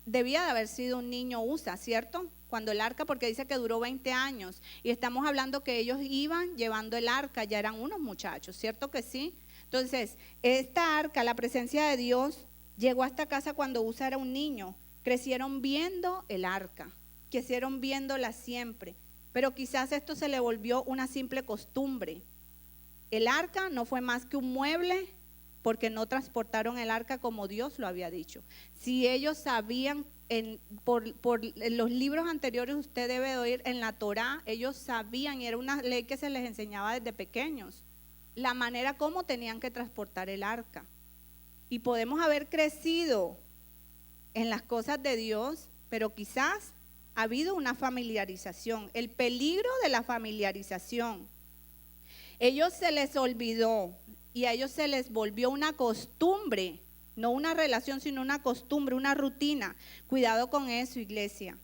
debía de haber sido un niño Usa, ¿cierto? Cuando el arca, porque dice que duró 20 años, y estamos hablando que ellos iban llevando el arca, ya eran unos muchachos, ¿cierto que sí? Entonces, esta arca, la presencia de Dios, llegó a esta casa cuando Usa era un niño, crecieron viendo el arca, crecieron viéndola siempre, pero quizás esto se le volvió una simple costumbre. El arca no fue más que un mueble porque no transportaron el arca como Dios lo había dicho. Si ellos sabían, por los libros anteriores usted debe oír en la Torá, ellos sabían, y era una ley que se les enseñaba desde pequeños, la manera como tenían que transportar el arca. Y podemos haber crecido en las cosas de Dios, pero quizás ha habido una familiarización, el peligro de la familiarización. Ellos se les olvidó y a ellos se les volvió una costumbre, no una relación, sino una costumbre, una rutina. Cuidado con eso, iglesia.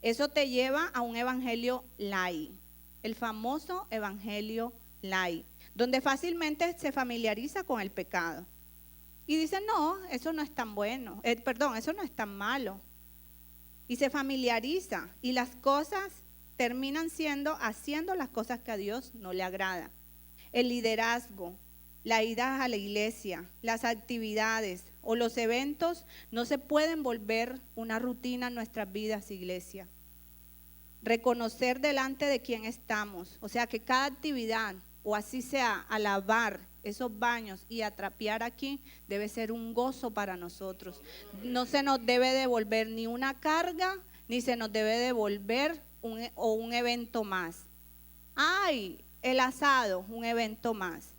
Eso te lleva a un evangelio light, el famoso evangelio light, donde fácilmente se familiariza con el pecado. Y dice, no, eso no es tan bueno, eso no es tan malo. Y se familiariza y las cosas terminan haciendo las cosas que a Dios no le agrada. El liderazgo, la ida a la iglesia, las actividades o los eventos no se pueden volver una rutina en nuestras vidas, iglesia. Reconocer delante de quién estamos, o sea que cada actividad, o así sea, a lavar esos baños y a trapear aquí, debe ser un gozo para nosotros. No se nos debe devolver ni una carga, ni se nos debe devolver un evento más. ¡Ay! El asado, un evento más.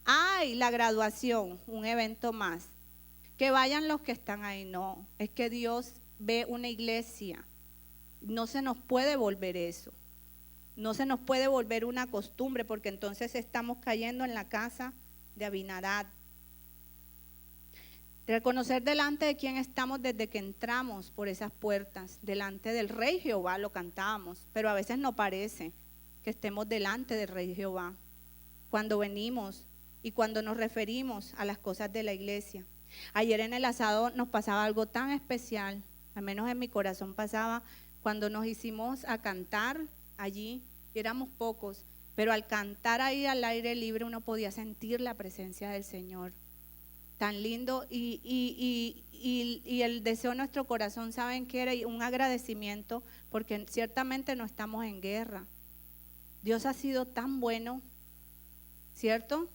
¡Ay! La graduación, un evento más. Que vayan los que están ahí, no. Es que Dios ve una iglesia. No se nos puede volver eso. No se nos puede volver una costumbre, porque entonces estamos cayendo en la casa de Abinadab. Reconocer delante de quién estamos desde que entramos por esas puertas. Delante del Rey Jehová lo cantábamos, pero a veces no parece que estemos delante del Rey Jehová cuando venimos y cuando nos referimos a las cosas de la iglesia. Ayer en el asado nos pasaba algo tan especial, al menos en mi corazón pasaba, cuando nos hicimos a cantar allí, y éramos pocos, pero al cantar ahí al aire libre uno podía sentir la presencia del Señor. Tan lindo, y el deseo de nuestro corazón, ¿saben qué era? Un agradecimiento, porque ciertamente no estamos en guerra. Dios ha sido tan bueno, ¿cierto?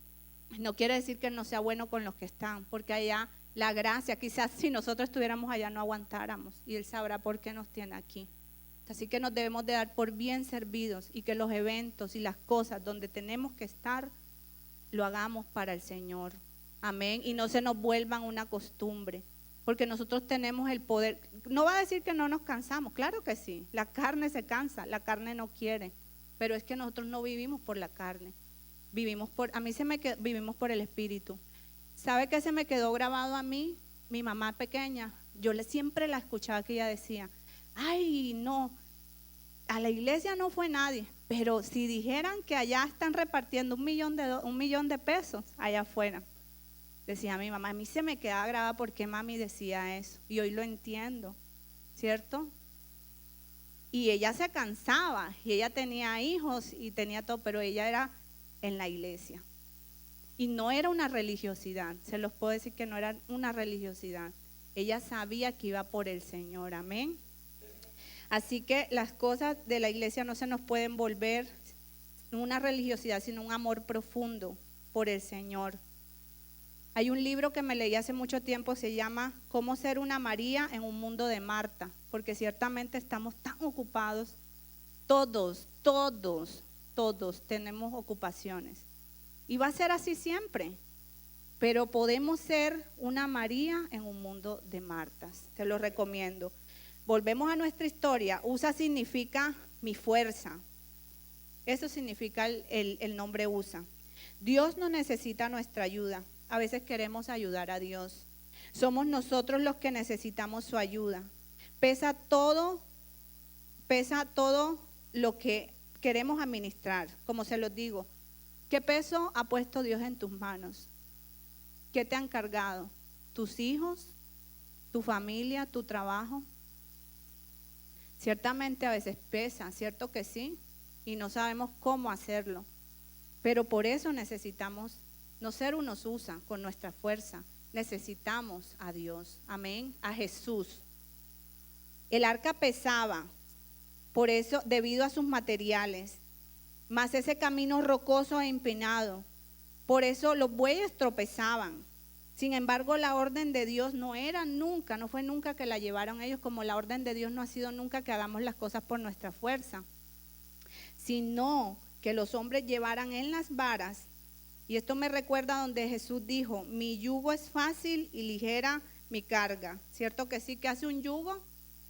No quiere decir que no sea bueno con los que están, porque allá la gracia, quizás si nosotros estuviéramos allá no aguantáramos, y Él sabrá por qué nos tiene aquí. Así que nos debemos de dar por bien servidos, y que los eventos y las cosas donde tenemos que estar, lo hagamos para el Señor. Amén. Y no se nos vuelvan una costumbre, porque nosotros tenemos el poder. No va a decir que no nos cansamos, claro que sí. La carne se cansa, la carne no quiere. Pero es que nosotros no vivimos por la carne, vivimos por el Espíritu. ¿Sabe qué se me quedó grabado a mí? Mi mamá pequeña, siempre la escuchaba que ella decía, ay no, a la iglesia no fue nadie, pero si dijeran que allá están repartiendo un millón de pesos allá afuera, decía mi mamá, a mí se me quedaba grabada porque mami decía eso, y hoy lo entiendo, ¿cierto? Y ella se cansaba, y ella tenía hijos y tenía todo, pero ella era en la iglesia. Y no era una religiosidad, se los puedo decir que no era una religiosidad. Ella sabía que iba por el Señor, amén. Así que las cosas de la iglesia no se nos pueden volver una religiosidad, sino un amor profundo por el Señor. Hay un libro que me leí hace mucho tiempo, se llama Cómo ser una María en un mundo de Marta, porque ciertamente estamos tan ocupados, todos tenemos ocupaciones. Y va a ser así siempre, pero podemos ser una María en un mundo de Martas, te lo recomiendo. Volvemos a nuestra historia. USA significa mi fuerza, eso significa el nombre USA. Dios no necesita nuestra ayuda, a veces queremos ayudar a Dios, somos nosotros los que necesitamos su ayuda. Pesa todo lo que queremos administrar, como se los digo. ¿Qué peso ha puesto Dios en tus manos? ¿Qué te han cargado? ¿Tus hijos? ¿Tu familia? ¿Tu trabajo? Ciertamente a veces pesa, ¿cierto que sí? Y no sabemos cómo hacerlo. Pero por eso necesitamos no ser unos USA con nuestra fuerza. Necesitamos a Dios, amén, a Jesús. El arca pesaba, por eso, debido a sus materiales, más ese camino rocoso e empinado. Por eso los bueyes tropezaban. Sin embargo, la orden de Dios no fue nunca que la llevaron ellos, como la orden de Dios no ha sido nunca que hagamos las cosas por nuestra fuerza, sino que los hombres llevaran en las varas. Y esto me recuerda donde Jesús dijo, mi yugo es fácil y ligera mi carga. ¿Cierto que sí? ¿Que hace un yugo?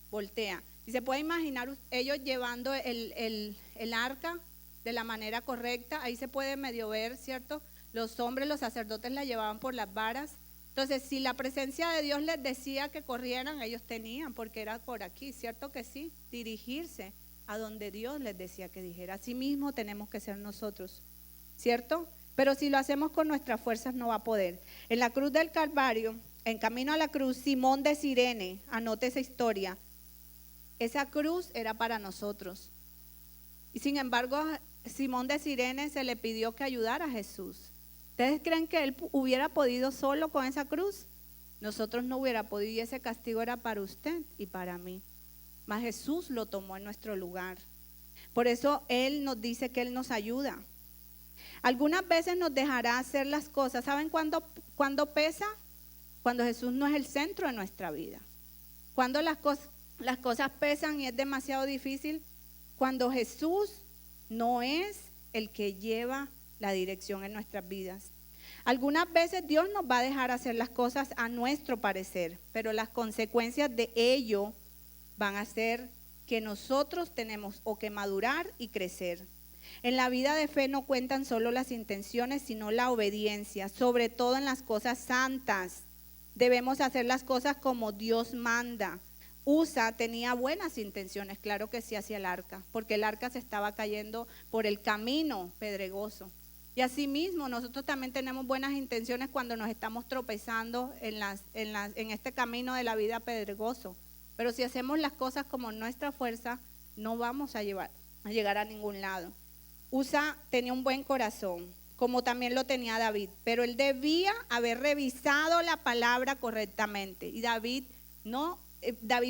Voltea. Y se puede imaginar ellos llevando el arca de la manera correcta. Ahí se puede medio ver, ¿cierto? Los hombres, los sacerdotes la llevaban por las varas. Entonces, si la presencia de Dios les decía que corrieran, ellos tenían, porque era por aquí, ¿cierto que sí? Dirigirse a donde Dios les decía que dijera. Así mismo tenemos que ser nosotros, ¿cierto? Pero si lo hacemos con nuestras fuerzas no va a poder. En la cruz del Calvario, en camino a la cruz, Simón de Cirene, anote esa historia, esa cruz era para nosotros. Y sin embargo, a Simón de Cirene se le pidió que ayudara a Jesús. ¿Ustedes creen que él hubiera podido solo con esa cruz? Nosotros no hubiera podido, y ese castigo era para usted y para mí. Mas Jesús lo tomó en nuestro lugar. Por eso Él nos dice que Él nos ayuda. Algunas veces nos dejará hacer las cosas. ¿Saben cuándo pesa? Cuando Jesús no es el centro de nuestra vida. Cuando las cosas pesan y es demasiado difícil. Cuando Jesús no es el que lleva la dirección en nuestras vidas. Algunas veces Dios nos va a dejar hacer las cosas a nuestro parecer, pero las consecuencias de ello van a ser que nosotros tenemos o que madurar y crecer. En la vida de fe no cuentan solo las intenciones, sino la obediencia, sobre todo en las cosas santas. Debemos hacer las cosas como Dios manda. Usa tenía buenas intenciones, claro que sí, hacia el arca, porque el arca se estaba cayendo por el camino pedregoso. Y asimismo, nosotros también tenemos buenas intenciones cuando nos estamos tropezando en este camino de la vida pedregoso. Pero si hacemos las cosas como nuestra fuerza, no vamos a llegar a ningún lado. Usa tenía un buen corazón, como también lo tenía David, pero él debía haber revisado la palabra correctamente. Y David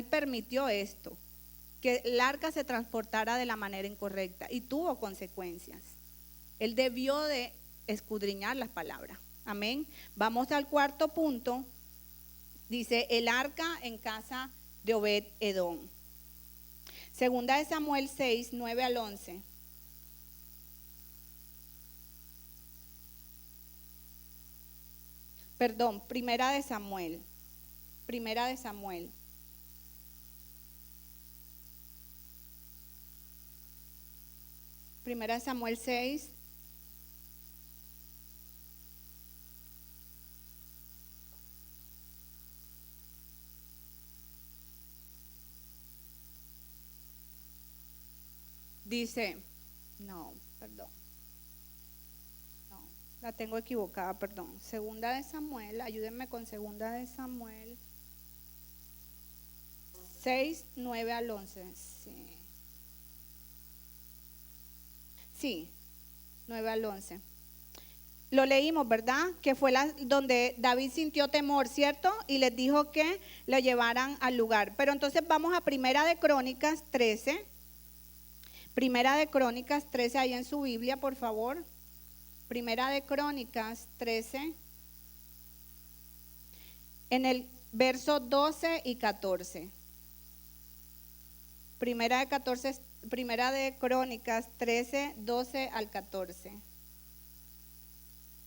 permitió esto, que el arca se transportara de la manera incorrecta y tuvo consecuencias. Él debió de escudriñar las palabras. Amén. Vamos al cuarto punto. Dice, el arca en casa de Obed-Edom. Segunda de Samuel 6, 9 al 11. Perdón, Primera de Samuel. Primera de Samuel. Primera de Samuel 6. Dice, No, perdón. No, la tengo equivocada, perdón. Segunda de Samuel, ayúdenme con Segunda de Samuel 6, 9 al 11. Sí. Sí, 9 al 11. Lo leímos, ¿verdad? Que fue donde David sintió temor, ¿cierto? Y les dijo que lo llevaran al lugar. Pero entonces vamos a Primera de Crónicas 13. Primera de Crónicas 13, ahí en su Biblia, por favor. Primera de Crónicas 13, en el verso 12 y 14. Primera de Crónicas 13, 12 al 14.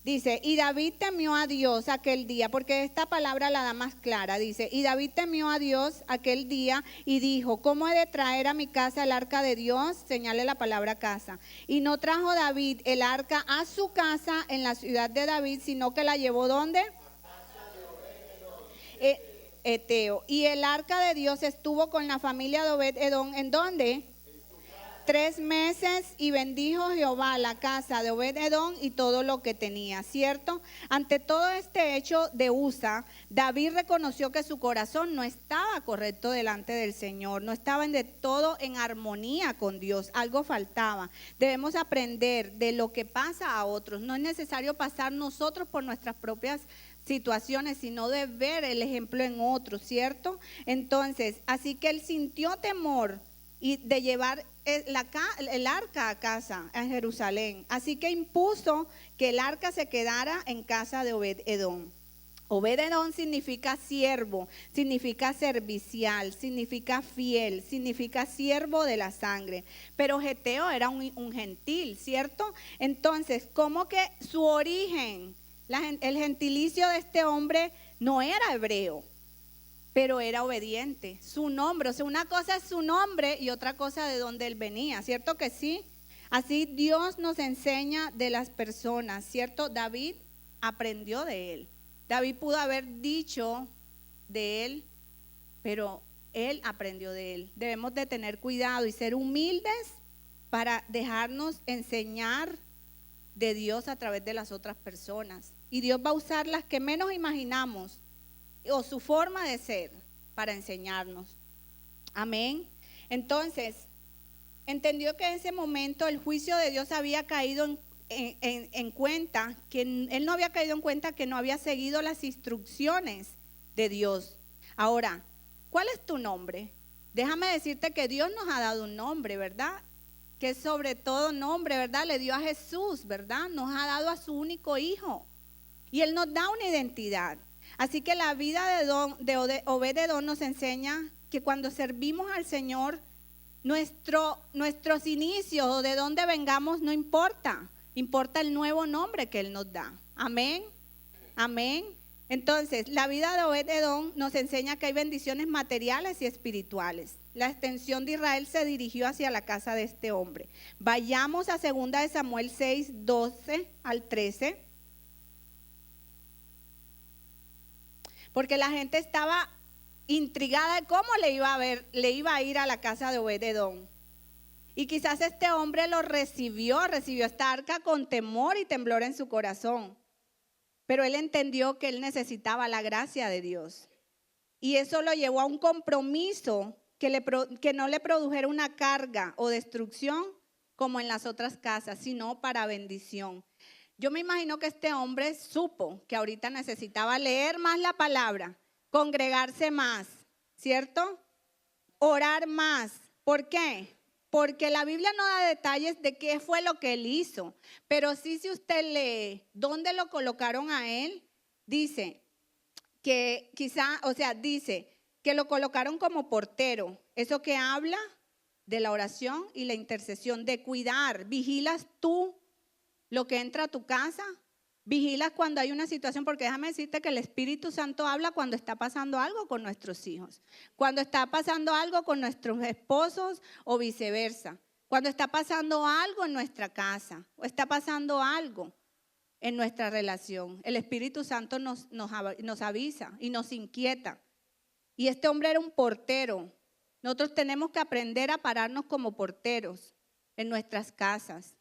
Dice, y David temió a Dios aquel día, porque esta palabra la da más clara. Dice, y David temió a Dios aquel día y dijo, ¿cómo he de traer a mi casa el arca de Dios? Señale la palabra casa. Y no trajo David el arca a su casa en la ciudad de David, sino que la llevó ¿dónde? Eteo. Y el arca de Dios estuvo con la familia de Obed-Edom, ¿en dónde? 3 meses, y bendijo Jehová la casa de Obed-Edom y todo lo que tenía, ¿cierto? Ante todo este hecho de Usa, David reconoció que su corazón no estaba correcto delante del Señor, no estaba de todo en armonía con Dios, algo faltaba. Debemos aprender de lo que pasa a otros, no es necesario pasar nosotros por nuestras propias situaciones, sino de ver el ejemplo en otros, ¿cierto? Entonces, así que él sintió temor y de llevar el arca a casa, en Jerusalén. Así que impuso que el arca se quedara en casa de Obed-Edom. Obed-Edom significa siervo, significa servicial, significa fiel, significa siervo de la sangre. Pero Geteo era un gentil, ¿cierto? Entonces, ¿cómo que su origen, el gentilicio de este hombre no era hebreo, pero era obediente? Su nombre, o sea, una cosa es su nombre y otra cosa de dónde él venía, ¿cierto que sí? Así Dios nos enseña de las personas, ¿cierto? David aprendió de él. David pudo haber dicho de él, pero él aprendió de él. Debemos de tener cuidado y ser humildes para dejarnos enseñar de Dios a través de las otras personas. Y Dios va a usar las que menos imaginamos o su forma de ser para enseñarnos. Amén. Entonces, entendió que en ese momento el juicio de Dios había caído en cuenta, que él no había caído en cuenta que no había seguido las instrucciones de Dios. Ahora, ¿cuál es tu nombre? Déjame decirte que Dios nos ha dado un nombre, ¿verdad? Que es sobre todo nombre, ¿verdad? Le dio a Jesús, ¿verdad? Nos ha dado a su único hijo. Y Él nos da una identidad. Así que la vida de Obed-Edom nos enseña que cuando servimos al Señor, nuestros inicios o de dónde vengamos no importa. Importa el nuevo nombre que Él nos da. Amén. Amén. Entonces, la vida de Obed-Edom nos enseña que hay bendiciones materiales y espirituales. La extensión de Israel se dirigió hacia la casa de este hombre. Vayamos a 2 de Samuel 6, 12 al 13. Porque la gente estaba intrigada de cómo le iba a ir a la casa de Obed-Edom. Y quizás este hombre recibió esta arca con temor y temblor en su corazón. Pero él entendió que él necesitaba la gracia de Dios. Y eso lo llevó a un compromiso que no le produjera una carga o destrucción como en las otras casas, sino para bendición. Yo me imagino que este hombre supo que ahorita necesitaba leer más la palabra, congregarse más, ¿cierto? Orar más. ¿Por qué? Porque la Biblia no da detalles de qué fue lo que él hizo, pero sí, si usted lee dónde lo colocaron a él, dice que dice que lo colocaron como portero. Eso que habla de la oración y la intercesión, de cuidar. Vigilas tú lo que entra a tu casa, vigilas cuando hay una situación, porque déjame decirte que el Espíritu Santo habla cuando está pasando algo con nuestros hijos, cuando está pasando algo con nuestros esposos o viceversa, cuando está pasando algo en nuestra casa o está pasando algo en nuestra relación. El Espíritu Santo nos avisa y nos inquieta. Y este hombre era un portero. Nosotros tenemos que aprender a pararnos como porteros. en nuestras casas.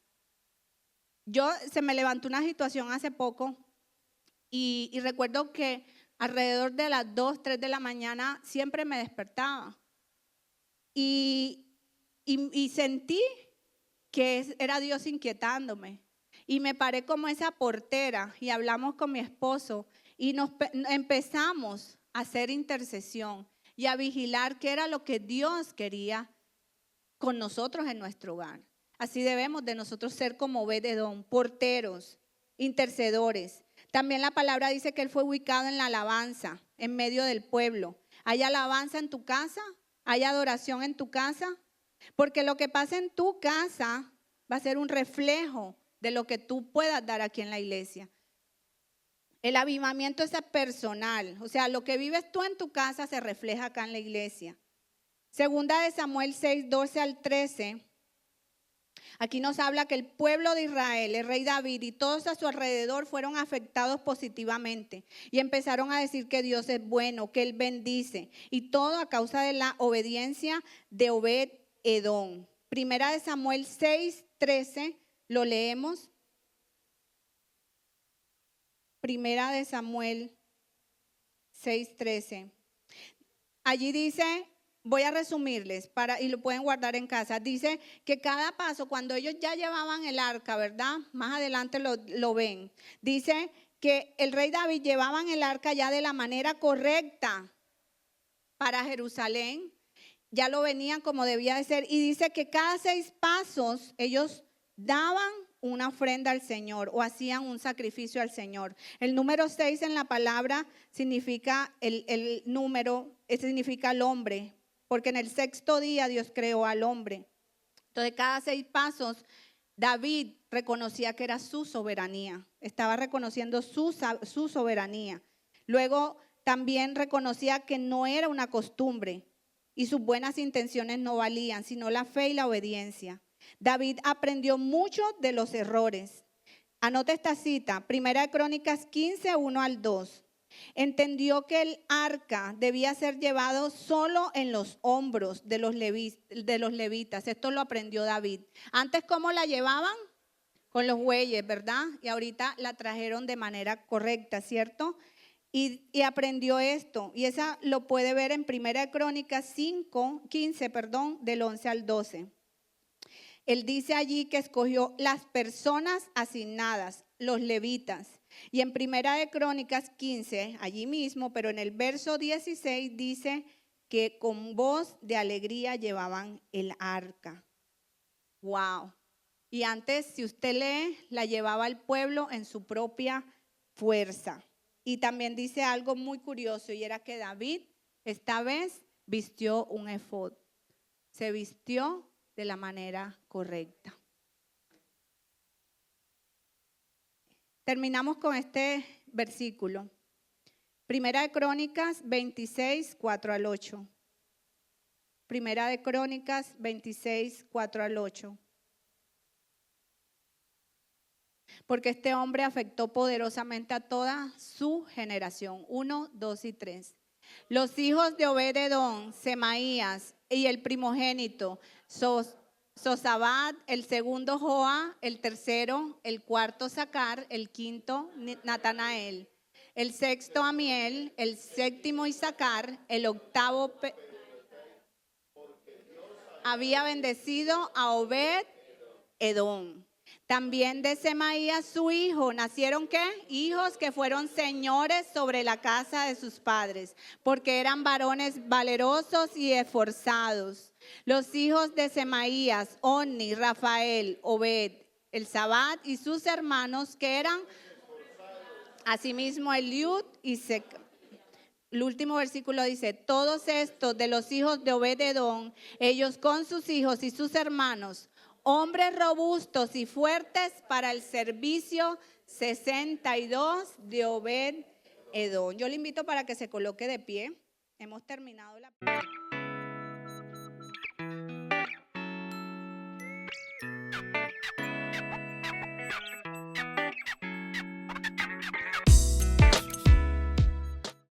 Se me levantó una situación hace poco y recuerdo que alrededor de las 2, 3 de la mañana siempre me despertaba y sentí que era Dios inquietándome. Y me paré como esa portera y hablamos con mi esposo y empezamos a hacer intercesión y a vigilar qué era lo que Dios quería con nosotros en nuestro hogar. Así debemos de nosotros ser como Obed-Edom, porteros, intercedores. También la palabra dice que él fue ubicado en la alabanza, en medio del pueblo. ¿Hay alabanza en tu casa? ¿Hay adoración en tu casa? Porque lo que pasa en tu casa va a ser un reflejo de lo que tú puedas dar aquí en la iglesia. El avivamiento es personal, o sea, lo que vives tú en tu casa se refleja acá en la iglesia. Segunda de Samuel 6, 12 al 13, aquí nos habla que el pueblo de Israel, el rey David y todos a su alrededor fueron afectados positivamente y empezaron a decir que Dios es bueno, que Él bendice, y todo a causa de la obediencia de Obed-Edom. Primera de Samuel 6, 13, lo leemos. Primera de Samuel 6, 13. Allí dice, voy a resumirles y lo pueden guardar en casa. Dice que cada paso, cuando ellos ya llevaban el arca, ¿verdad? Más adelante lo ven. Dice que el rey David llevaban el arca ya de la manera correcta para Jerusalén. Ya lo venían como debía de ser. Y dice que cada 6 pasos ellos daban una ofrenda al Señor o hacían un sacrificio al Señor. El número 6 en la palabra significa significa el hombre, porque en el 6º día Dios creó al hombre. Entonces cada 6 pasos David reconocía que era su soberanía, estaba reconociendo su soberanía. Luego también reconocía que no era una costumbre y sus buenas intenciones no valían, sino la fe y la obediencia. David aprendió mucho de los errores. Anota esta cita, Primera de Crónicas 15, 1 al 2. Entendió que el arca debía ser llevado solo en los hombros de los levitas. Esto lo aprendió David. Antes, ¿cómo la llevaban? Con los bueyes, ¿verdad? Y ahorita la trajeron de manera correcta, ¿cierto? Y aprendió esto. Y esa lo puede ver en Primera de Crónicas 15, del 11 al 12. Él dice allí que escogió las personas asignadas, los levitas. Y en Primera de Crónicas 15, allí mismo, pero en el verso 16 dice que con voz de alegría llevaban el arca. ¡Wow! Y antes, si usted lee, la llevaba el pueblo en su propia fuerza. Y también dice algo muy curioso, y era que David esta vez vistió un efod. Se vistió de la manera correcta. Terminamos con este versículo. Primera de Crónicas 26, 4 al 8. Primera de Crónicas 26, 4 al 8. Porque este hombre afectó poderosamente a toda su generación. 1, 2 y 3. Los hijos de Obed-Edom, Semaías y el primogénito, Sosabad, el segundo Joa, el tercero, el cuarto Sacar, el quinto Natanael, el sexto Amiel, el séptimo Isacar, el octavo había bendecido a Obed-Edom. También de Semaías su hijo nacieron ¿qué? Hijos que fueron señores sobre la casa de sus padres, porque eran varones valerosos y esforzados. Los hijos de Semaías, Onni, Rafael, Obed, el Sabat y sus hermanos, que eran asimismo Eliud y Sec. El último versículo dice, todos estos de los hijos de Obed-Edom, ellos con sus hijos y sus hermanos, hombres robustos y fuertes para el servicio, 62 de Obed-Edom. Yo le invito para que se coloque de pie. Hemos terminado la